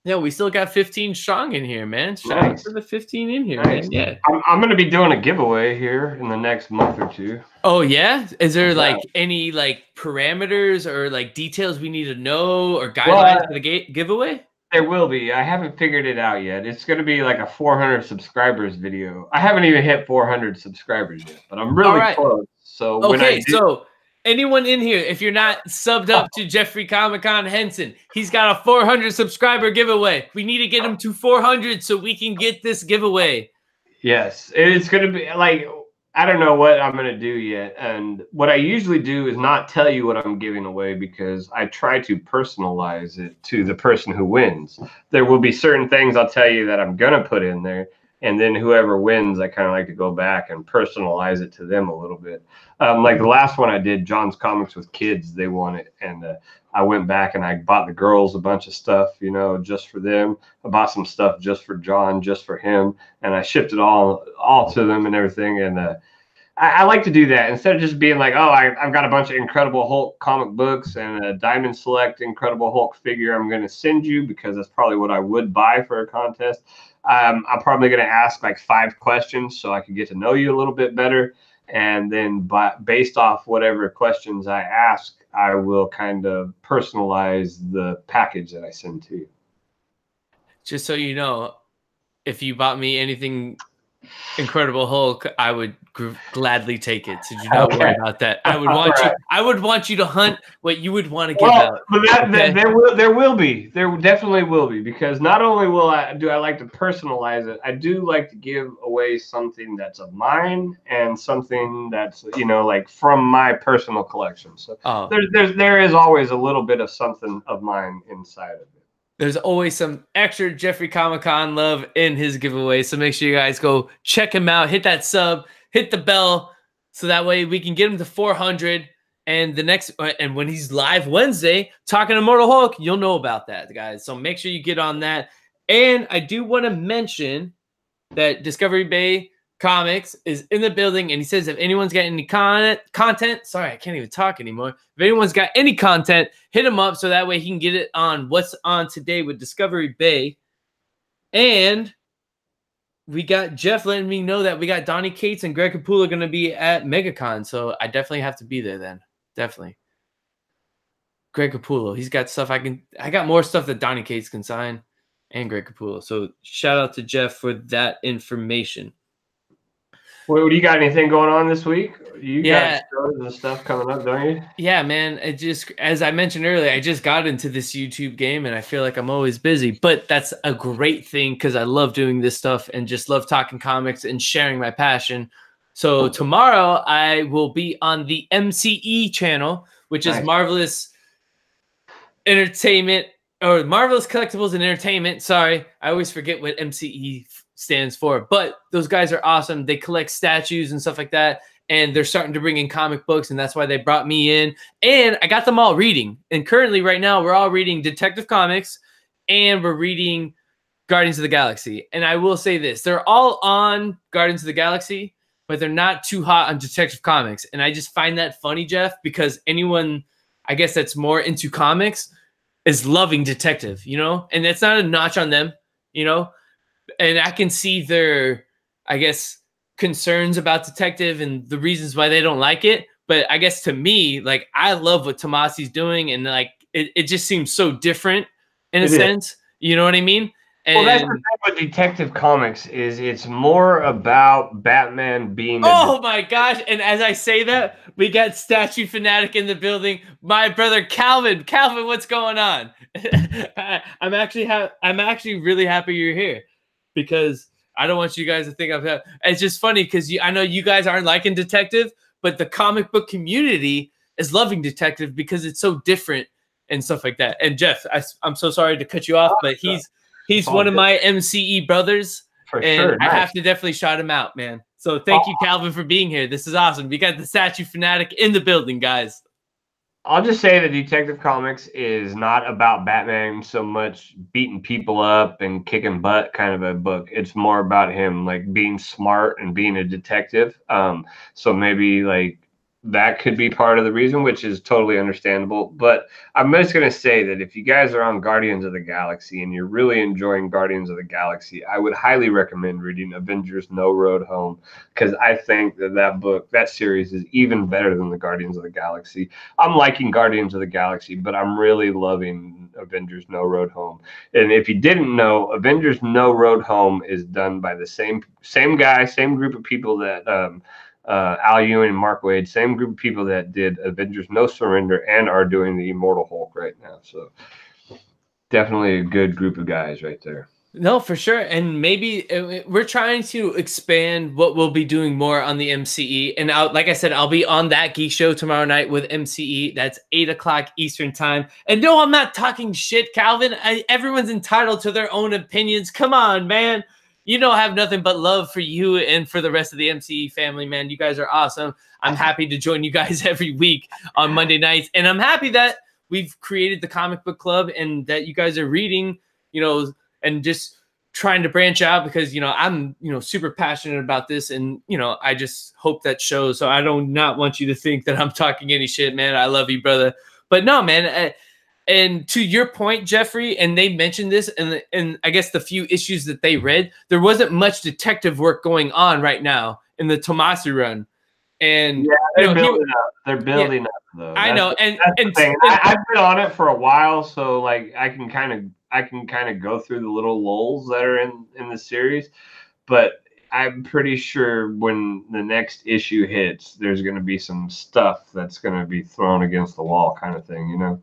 Yeah, we still got 15 strong in here, man. Shout out to the 15 in here, man. Yeah. I'm going to be doing a giveaway here in the next month or two. Oh, yeah? Is there like any like parameters or like details we need to know or guidelines for the giveaway? There will be. I haven't figured it out yet. It's going to be like a 400 subscribers video. I haven't even hit 400 subscribers yet, but I'm really close. So okay, so anyone in here, if you're not subbed up to Jeffrey KomiKhan Henson, he's got a 400 subscriber giveaway. We need to get him to 400 so we can get this giveaway. Yes, it's going to be like, I don't know what I'm going to do yet. And what I usually do is not tell you what I'm giving away because I try to personalize it to the person who wins. There will be certain things I'll tell you that I'm going to put in there. And then whoever wins, I kind of like to go back and personalize it to them a little bit. Like the last one I did, John's Comics with Kids, they won it. And I went back and I bought the girls a bunch of stuff, you know, just for them. I bought some stuff just for John, just for him. And I shipped it all to them and everything. And I like to do that instead of just being like, oh, I've got a bunch of Incredible Hulk comic books and a Diamond Select Incredible Hulk figure I'm going to send you because that's probably what I would buy for a contest. I'm probably going to ask like 5 questions so I can get to know you a little bit better. And then based off whatever questions I ask, I will kind of personalize the package that I send to you. Just so you know, if you bought me anything Incredible Hulk, I would gladly take it. So do not worry about that. I would want you. I would want you to hunt what you would want to give out. But there will be. There definitely will be because not only do I like to personalize it, I do like to give away something that's of mine and something that's like from my personal collection. So there is always a little bit of something of mine inside of it. There's always some extra Jeffrey KomiKhan love in his giveaway. So make sure you guys go check him out. Hit that sub. Hit the bell. So that way we can get him to 400. And and when he's live Wednesday talking Immortal Hulk, you'll know about that, guys. So make sure you get on that. And I do want to mention that Discovery Bay Comics is in the building, and he says if anyone's got any content, sorry, I can't even talk anymore. If anyone's got any content, hit him up so that way he can get it on What's On Today with Discovery Bay. And we got Jeff letting me know that we got Donnie Cates and Greg Capullo going to be at MegaCon, so I definitely have to be there then. Definitely. Greg Capullo, he's got stuff I got more stuff that Donnie Cates can sign, and Greg Capullo. So shout out to Jeff for that information. Well, do you got anything going on this week? You got shows and stuff coming up, don't you? Yeah, man. It just, as I mentioned earlier, I just got into this YouTube game and I feel like I'm always busy, but that's a great thing because I love doing this stuff and just love talking comics and sharing my passion. So tomorrow I will be on the MCE channel, which is Marvelous Entertainment or Marvelous Collectibles and Entertainment. Sorry, I always forget what MCE stands for, but those guys are awesome. They collect statues and stuff like that, and they're starting to bring in comic books, and that's why they brought me in. And I got them all reading. And currently, right now, we're all reading Detective Comics, and we're reading Guardians of the Galaxy. And I will say this: they're all on Guardians of the Galaxy, but they're not too hot on Detective Comics. And I just find that funny, Jeff, because anyone, I guess, that's more into comics is loving Detective, and it's not a notch on them, and I can see their, I guess, concerns about Detective and the reasons why they don't like it. But I guess to me, like, I love what Tomasi's doing, and like it just seems so different in a sense. You know what I mean? And well, that's the thing with Detective Comics is it's more about Batman being. Oh my gosh! And as I say that, we got Statue Fanatic in the building. My brother Calvin. Calvin, what's going on? I'm actually really happy you're here because I don't want you guys to think it's just funny because I know you guys aren't liking Detective, but the comic book community is loving Detective because it's so different and stuff like that. And Jeff, I'm so sorry to cut you off, but he's one of my MCE brothers, and I have to definitely shout him out, man. So thank you, Calvin, for being here. This is awesome. We got the Statue Fanatic in the building, guys. I'll just say that Detective Comics is not about Batman so much beating people up and kicking butt kind of a book. It's more about him like being smart and being a detective. So maybe like that could be part of the reason, which is totally understandable. But I'm just going to say that if you guys are on Guardians of the Galaxy and you're really enjoying Guardians of the Galaxy, I would highly recommend reading Avengers No Road Home, because I think that series is even better than the Guardians of the Galaxy. I'm liking Guardians of the Galaxy, but I'm really loving Avengers No Road Home. And if you didn't know, Avengers No Road Home is done by the same guy, same group of people that Al Ewing and Mark Waid, same group of people that did Avengers No Surrender and are doing the Immortal Hulk right now. So definitely a good group of guys right there. No, for sure. And maybe we're trying to expand what we'll be doing more on the MCE. And like I said, I'll be on That Geek Show tomorrow night with MCE. That's 8 o'clock Eastern time. And no, I'm not talking shit, Calvin. Everyone's entitled to their own opinions. Come on, man. You know, I have nothing but love for you and for the rest of the MCE family, man. You guys are awesome. I'm happy to join you guys every week on Monday nights. And I'm happy that we've created the comic book club and that you guys are reading, you know, and just trying to branch out, because, you know, I'm, you know, super passionate about this, and, you know, I just hope that shows. So I don't not want you to think that I'm talking any shit, man. I love you, brother. But no, man. And to your point, Jeffrey, and they mentioned this, and I guess the few issues that they read, there wasn't much detective work going on right now in the Tomasi run. And yeah, they're building up. They're building up, though. I know, and the thing. I've been on it for a while, so like I can kind of go through the little lulls that are in the series, but I'm pretty sure when the next issue hits, there's going to be some stuff that's going to be thrown against the wall, kind of thing, you know.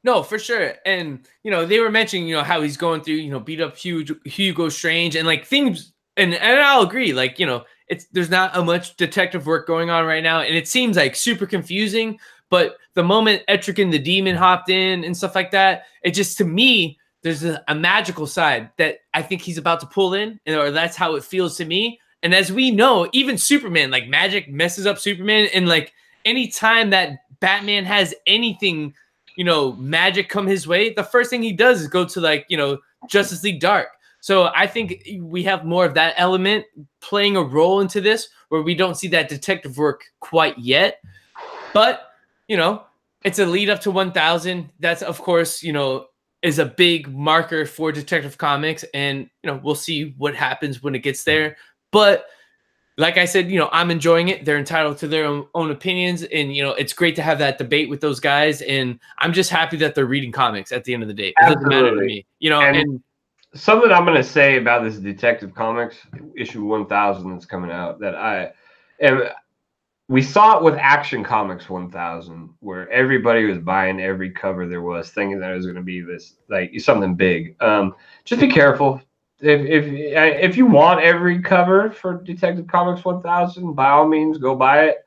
No, for sure. And, you know, they were mentioning, you know, how he's going through, you know, beat up Hugo Strange and like things. And I'll agree, like, you know, there's not a much detective work going on right now. And it seems like super confusing. But the moment Etrigan the Demon hopped in and stuff like that, it just, to me, there's a magical side that I think he's about to pull in, or that's how it feels to me. And as we know, even Superman, like magic messes up Superman. And like anytime that Batman has anything, you know, magic come his way, the first thing he does is go to, like, you know, Justice League Dark. So I think we have more of that element playing a role into this, where we don't see that detective work quite yet. But, you know, it's a lead up to 1000. That's, of course, you know, is a big marker for Detective Comics. And, you know, we'll see what happens when it gets there. But like I said, you know, I'm enjoying it. They're entitled to their own opinions. And, you know, it's great to have that debate with those guys. And I'm just happy that they're reading comics at the end of the day. It doesn't matter to me, you know. And something I'm going to say about this Detective Comics issue 1000 that's coming out, that we saw it with Action Comics 1000, where everybody was buying every cover there was, thinking that it was going to be this, like, something big. Just be careful. If you want every cover for Detective Comics 1000, by all means, go buy it.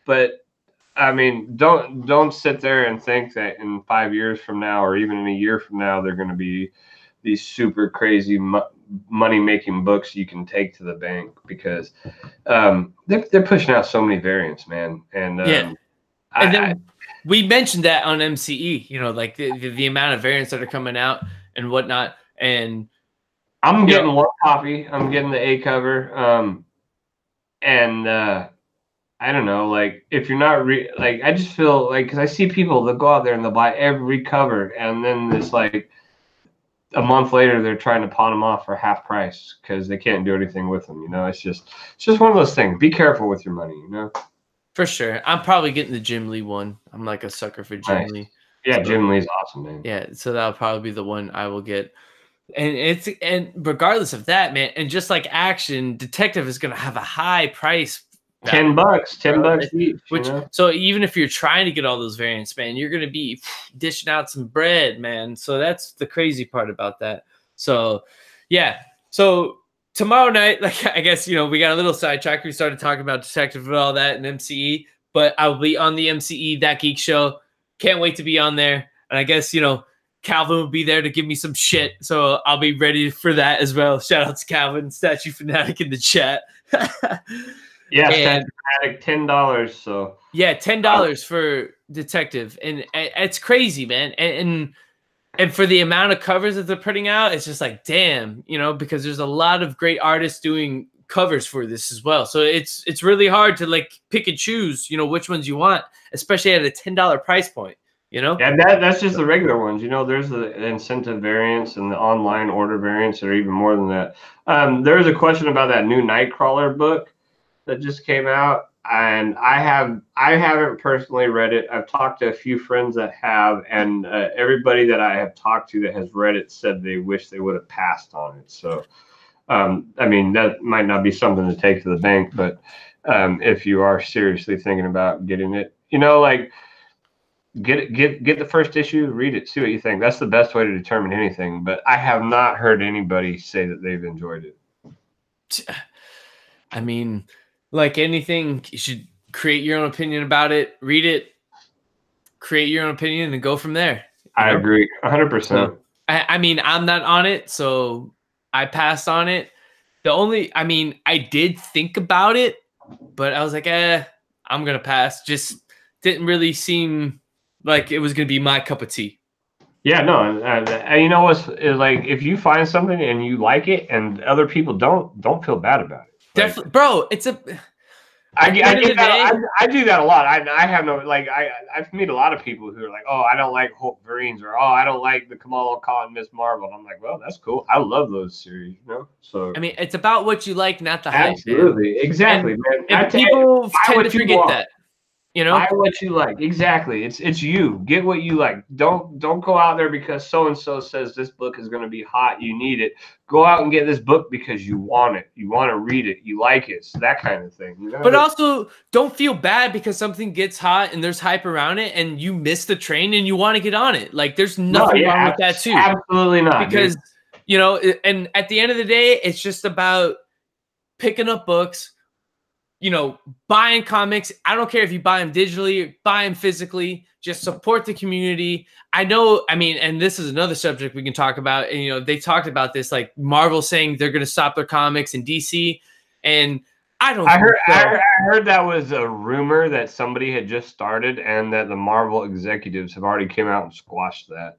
But I mean, don't sit there and think that in 5 years from now, or even in a year from now, they're going to be these super crazy money-making books you can take to the bank, because they're pushing out so many variants, man. And yeah, and then we mentioned that on MCE, you know, like the amount of variants that are coming out and whatnot. And I'm getting one copy. I'm getting the A cover. And I don't know, like, if you're not like, I just feel like, because I see people that go out there and they'll buy every cover, and then it's like a month later they're trying to pawn them off for half price because they can't do anything with them. You know, it's just one of those things. Be careful with your money, you know. For sure. I'm probably getting the Jim Lee one. I'm like a sucker for Jim Lee. Yeah, so, Jim Lee's awesome, man. Yeah, so that'll probably be the one I will get. And regardless of that, man, and just like Action, Detective is gonna have a high price. $10, $10 each. Which, you know? So even if you're trying to get all those variants, man, you're gonna be dishing out some bread, man. So that's the crazy part about that. So yeah. So tomorrow night, like, I guess, you know, we got a little sidetracked. We started talking about Detective and all that and MCE, but I'll be on the MCE That Geek Show. Can't wait to be on there. And I guess, you know, Calvin will be there to give me some shit, so I'll be ready for that as well. Shout out to Calvin, Statue Fanatic in the chat. Yeah, Dramatic, $10. So yeah, $10 for Detective, and it's crazy, man. And for the amount of covers that they're putting out, it's just like, damn, you know, because there's a lot of great artists doing covers for this as well. So it's really hard to like pick and choose, you know, which ones you want, especially at a $10 price point, you know? Yeah, that's just the regular ones. You know, there's the incentive variants and the online order variants that are even more than that. There's a question about that new Nightcrawler book that just came out, and I haven't personally read it. I've talked to a few friends that have, and everybody that I have talked to that has read it said they wish they would have passed on it. So, I mean, that might not be something to take to the bank, but if you are seriously thinking about getting it, you know, like get the first issue, read it, see what you think. That's the best way to determine anything. But I have not heard anybody say that they've enjoyed it. I mean, like anything, you should create your own opinion about it, read it, create your own opinion, and go from there. I agree 100%. So, I mean, I'm not on it, so I passed on it. I mean, I did think about it, but I was like, I'm going to pass. Just didn't really seem like it was going to be my cup of tea. Yeah, no, and you know what's like, if you find something and you like it and other people don't feel bad about it. Definitely, like, bro. It's a. I get that. I do that a lot. I have no, like, I've met a lot of people who are like, oh, I don't like Wolverines, or oh, I don't like the Kamala Khan Miss Marvel. And I'm like, well, that's cool. I love those series, you know. So I mean, it's about what you like, not the hype. Absolutely, exactly, man. And people tend to forget that. You know, buy what you like. Exactly. It's you. Get what you like. Don't go out there because so and so says this book is going to be hot. You need it. Go out and get this book because you want it. You want to read it. You like it. So that kind of thing. You know? But also, don't feel bad because something gets hot and there's hype around it, and you miss the train and you want to get on it. Like, there's nothing wrong with that too. Absolutely not. Because you know, and at the end of the day, it's just about picking up books. You know, buying comics. I don't care if you buy them digitally or buy them physically. Just support the community. I know, I mean, and this is another subject we can talk about. And, you know, they talked about this, like Marvel saying they're going to stop their comics in DC. And I don't I heard that was a rumor that somebody had just started and that the Marvel executives have already came out and squashed that.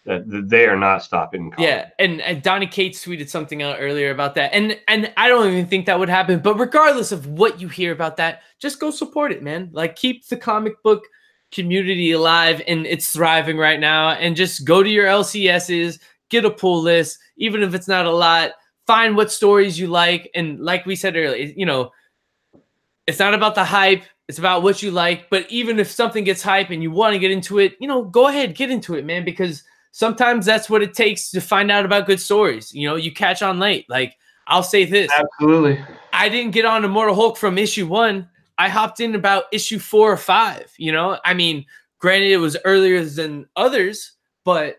That they are not stopping. Yeah, and Donnie Cates tweeted something out earlier about that, and I don't even think that would happen. But regardless of what you hear about that, just go support it, man. Like, keep the comic book community alive, and it's thriving right now. And just go to your LCSs, get a pull list, even if it's not a lot. Find what stories you like, and like we said earlier, you know, it's not about the hype. It's about what you like. But even if something gets hype and you want to get into it, you know, go ahead, get into it, man, because sometimes that's what it takes to find out about good stories. You know, you catch on late. Like, I'll say this. Absolutely. I didn't get on Immortal Hulk from issue 1. I hopped in about issue 4 or 5, you know? I mean, granted, it was earlier than others, but,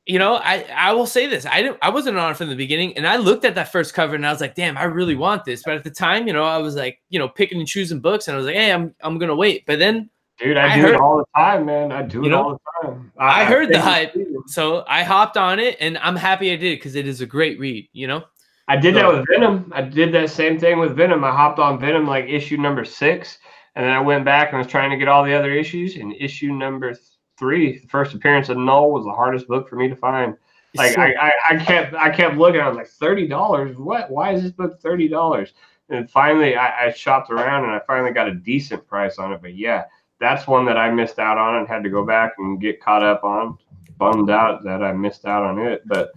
you know, I will say this. I wasn't on it from the beginning, and I looked at that first cover, and I was like, damn, I really want this. But at the time, you know, I was like, you know, picking and choosing books, and I was like, hey, I'm going to wait. But then, dude, I do it all the time, man. I do it all the time. I heard the hype, so I hopped on it, and I'm happy I did because it is a great read, you know? I did that with Venom. I did that same thing with Venom. I hopped on Venom like issue number 6, and then I went back and was trying to get all the other issues. And issue number 3, the first appearance of Null, was the hardest book for me to find. Like, I kept looking. I was like, $30? What? Why is this book $30? And finally, I shopped around, and I finally got a decent price on it. But yeah, that's one that I missed out on and had to go back and get caught up on. Bummed out that I missed out on it, but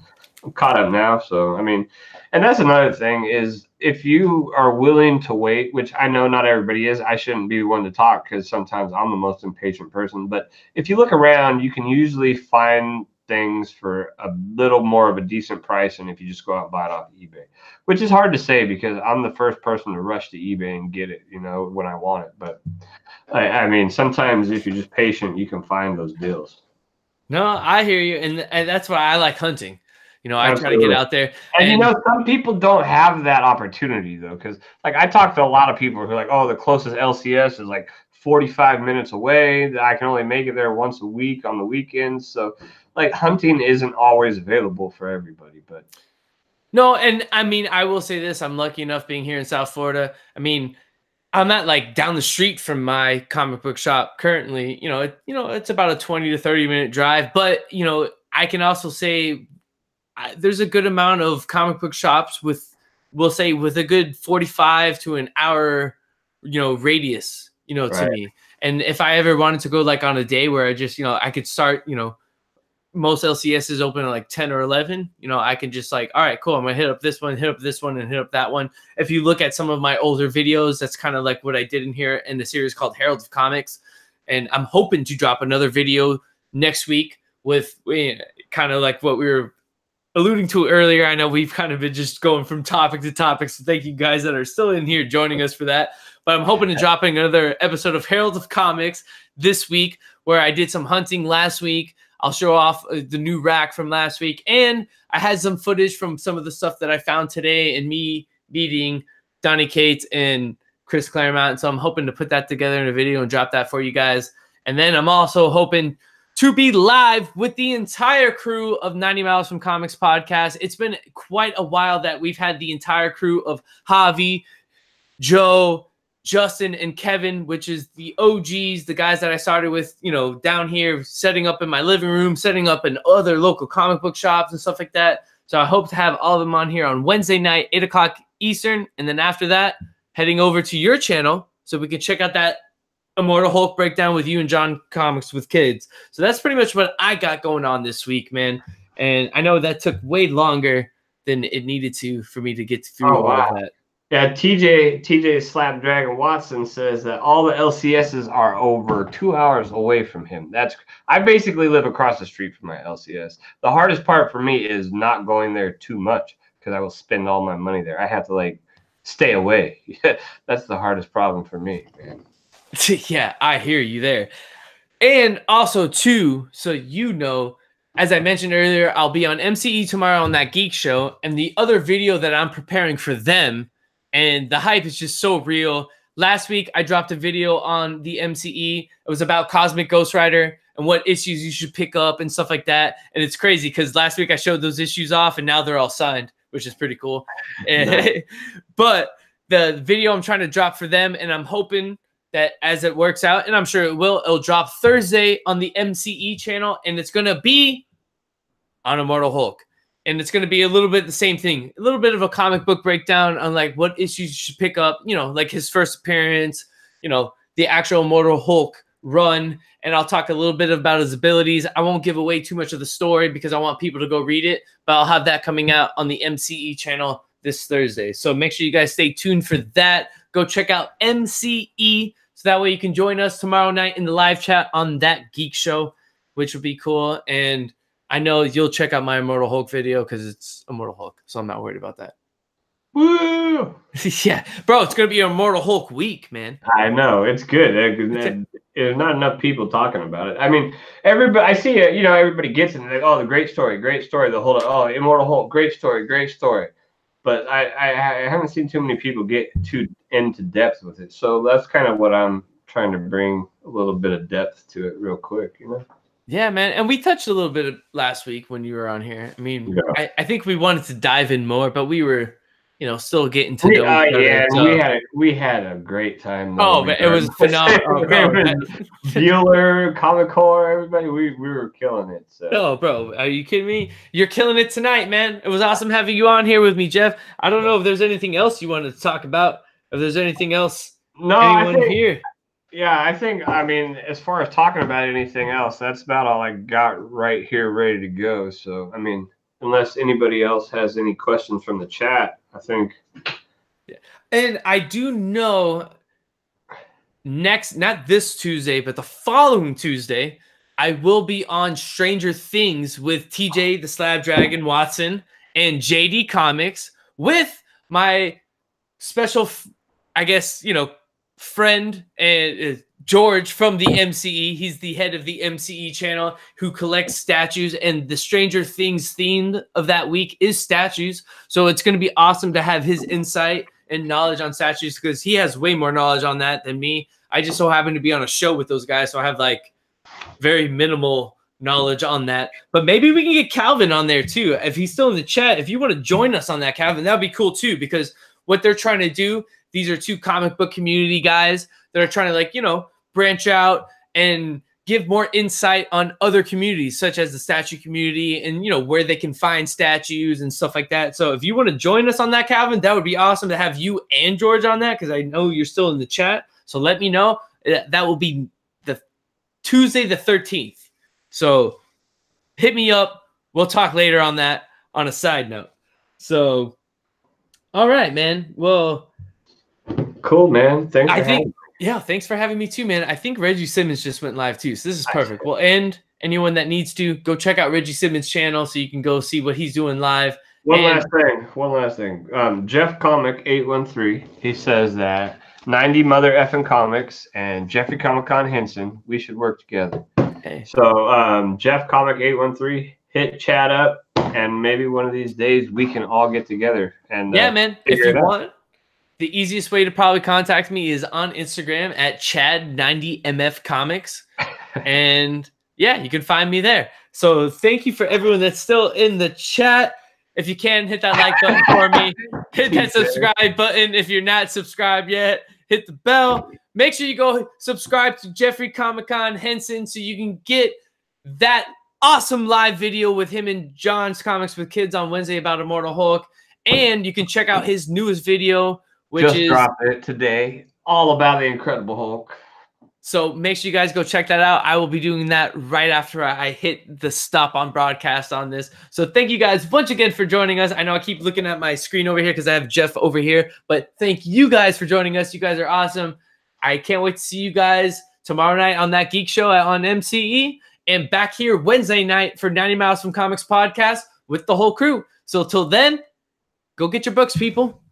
I'm caught up now. So, I mean, and that's another thing is if you are willing to wait, which I know not everybody is, I shouldn't be the one to talk because sometimes I'm the most impatient person. But if you look around, you can usually find things for a little more of a decent price than if you just go out and buy it off eBay, which is hard to say because I'm the first person to rush to eBay and get it, you know, when I want it. But I mean, sometimes if you're just patient, you can find those deals. No, I hear you. And that's why I like hunting. You know, I try to get out there. And you know, some people don't have that opportunity, though, because, like, I talk to a lot of people who are like, oh, the closest LCS is, like, 45 minutes away. I can only make it there once a week on the weekends. So, like, hunting isn't always available for everybody. But no, and, I mean, I will say this. I'm lucky enough being here in South Florida. I mean, I'm not like down the street from my comic book shop currently. It's about a 20 to 30-minute drive, but I can also say there's a good amount of comic book shops we'll say with a good 45 to an hour, radius, to me. And if I ever wanted to go like on a day where I just, I could start, most LCS is open at like 10 or 11. I can just like, all right, cool. I'm going to hit up this one, and hit up that one. If you look at some of my older videos, that's kind of like what I did in here in the series called Heralds of Comics. And I'm hoping to drop another video next week with kind of like what we were alluding to earlier. I know we've kind of been just going from topic to topic. So thank you guys that are still in here joining us for that. But I'm hoping to drop another episode of Heralds of Comics this week, where I did some hunting last week. I'll show off the new rack from last week. And I had some footage from some of the stuff that I found today and me meeting Donnie Cates and Chris Claremont. So I'm hoping to put that together in a video and drop that for you guys. And then I'm also hoping to be live with the entire crew of 90 Miles from Comics podcast. It's been quite a while that we've had the entire crew of Javi, Joe, Justin, and Kevin, which is the OGs, the guys that I started with, down here, setting up in my living room, setting up in other local comic book shops and stuff like that. So I hope to have all of them on here on Wednesday night, 8 o'clock Eastern. And then after that, heading over to your channel so we can check out that Immortal Hulk breakdown with you and John Comics with Kids. So that's pretty much what I got going on this week, man. And I know that took way longer than it needed to for me to get through all of that. Yeah, TJ Slapdragon Watson says that all the LCSs are over 2 hours away from him. I basically live across the street from my LCS. The hardest part for me is not going there too much because I will spend all my money there. I have to like stay away. That's the hardest problem for me, man. Yeah, I hear you there. And also too, so as I mentioned earlier, I'll be on MCE tomorrow on that Geek Show, and the other video that I'm preparing for them. And the hype is just so real. Last week, I dropped a video on the MCE. It was about Cosmic Ghost Rider and what issues you should pick up and stuff like that. And it's crazy because last week I showed those issues off and now they're all signed, which is pretty cool. Nice. But the video I'm trying to drop for them, and I'm hoping that as it works out, and I'm sure it'll drop Thursday on the MCE channel, and it's going to be on Immortal Hulk. And it's going to be a little bit the same thing, a little bit of a comic book breakdown on like what issues you should pick up, like his first appearance, the actual Immortal Hulk run. And I'll talk a little bit about his abilities. I won't give away too much of the story because I want people to go read it, but I'll have that coming out on the MCE channel this Thursday. So make sure you guys stay tuned for that. Go check out MCE so that way you can join us tomorrow night in the live chat on that Geek Show, which would be cool. And I know you'll check out my Immortal Hulk video because it's Immortal Hulk, so I'm not worried about that. Woo! Yeah, bro, it's going to be an Immortal Hulk week, man. I know. It's good. There's not enough people talking about it. I mean, everybody, I see it, everybody gets it. And they're like, oh, the great story. They'll hold it. Oh, Immortal Hulk, great story. But I haven't seen too many people get too into depth with it. So that's kind of what I'm trying to bring a little bit of depth to it real quick, Yeah, man. And we touched a little bit last week when you were on here. I mean, yeah. I think we wanted to dive in more, but we were, still getting to know each other. Yeah, so. we had a great time. Oh, man, it was phenomenal. Dealer, Comicon, everybody, we were killing it. So. Oh, bro, are you kidding me? You're killing it tonight, man. It was awesome having you on here with me, Jeff. I don't know if there's anything else you wanted to talk about. If there's anything else, here. Yeah, I mean, as far as talking about anything else, that's about all I got right here ready to go. So, I mean, unless anybody else has any questions from the chat, I think. Yeah. And I do know not this Tuesday, but the following Tuesday, I will be on Stranger Things with TJ the Slab Dragon Watson and JD Comics with my special, friend and George from the MCE. He's the head of the MCE channel who collects statues, and the Stranger Things theme of that week is statues. So it's going to be awesome to have his insight and knowledge on statues because he has way more knowledge on that than me. I just so happen to be on a show with those guys, so I have like very minimal knowledge on that. But maybe we can get Calvin on there too. If he's still in the chat, if you want to join us on that, Calvin, that would be cool too, because what they're trying to do, these are two comic book community guys that are trying to, like, you know, branch out and give more insight on other communities, such as the statue community and, you know, where they can find statues and stuff like that. So if you want to join us on that, Calvin, that would be awesome to have you and George on that, because I know you're still in the chat. So let me know. That will be the Tuesday the 13th. So hit me up. We'll talk later on that on a side note. So, all right, man. Well, cool, man. Thanks for having me. Yeah, thanks for having me too, man. I think Reggie Simmons just went live too, so this is perfect. Well, and anyone that needs to, go check out Reggie Simmons' channel so you can go see what he's doing live. One last thing. Jeff Comic 813. He says that 90 mother effing comics and Jeffrey KomiKhan Henson, we should work together. Okay. So Jeff Comic 813, hit chat up, and maybe one of these days we can all get together and yeah, man. If you want. The easiest way to probably contact me is on Instagram at Chad90MFComics. And yeah, you can find me there. So thank you for everyone that's still in the chat. If you can, hit that like button for me. Hit that subscribe button. If you're not subscribed yet, hit the bell. Make sure you go subscribe to Jeffrey KomiKhan Henson so you can get that awesome live video with him and John's Comics with Kids on Wednesday about Immortal Hulk. And you can check out his newest video, which just dropped it today, all about the Incredible Hulk. So make sure you guys go check that out. I will be doing that right after I hit the stop on broadcast on this. So thank you guys once again for joining us. I know I keep looking at my screen over here because I have Jeff over here, but thank you guys for joining us. You guys are awesome. I can't wait to see you guys tomorrow night on that Geek Show on MCE, and back here Wednesday night for 90 Miles from Comics podcast with the whole crew. So till then, go get your books, people.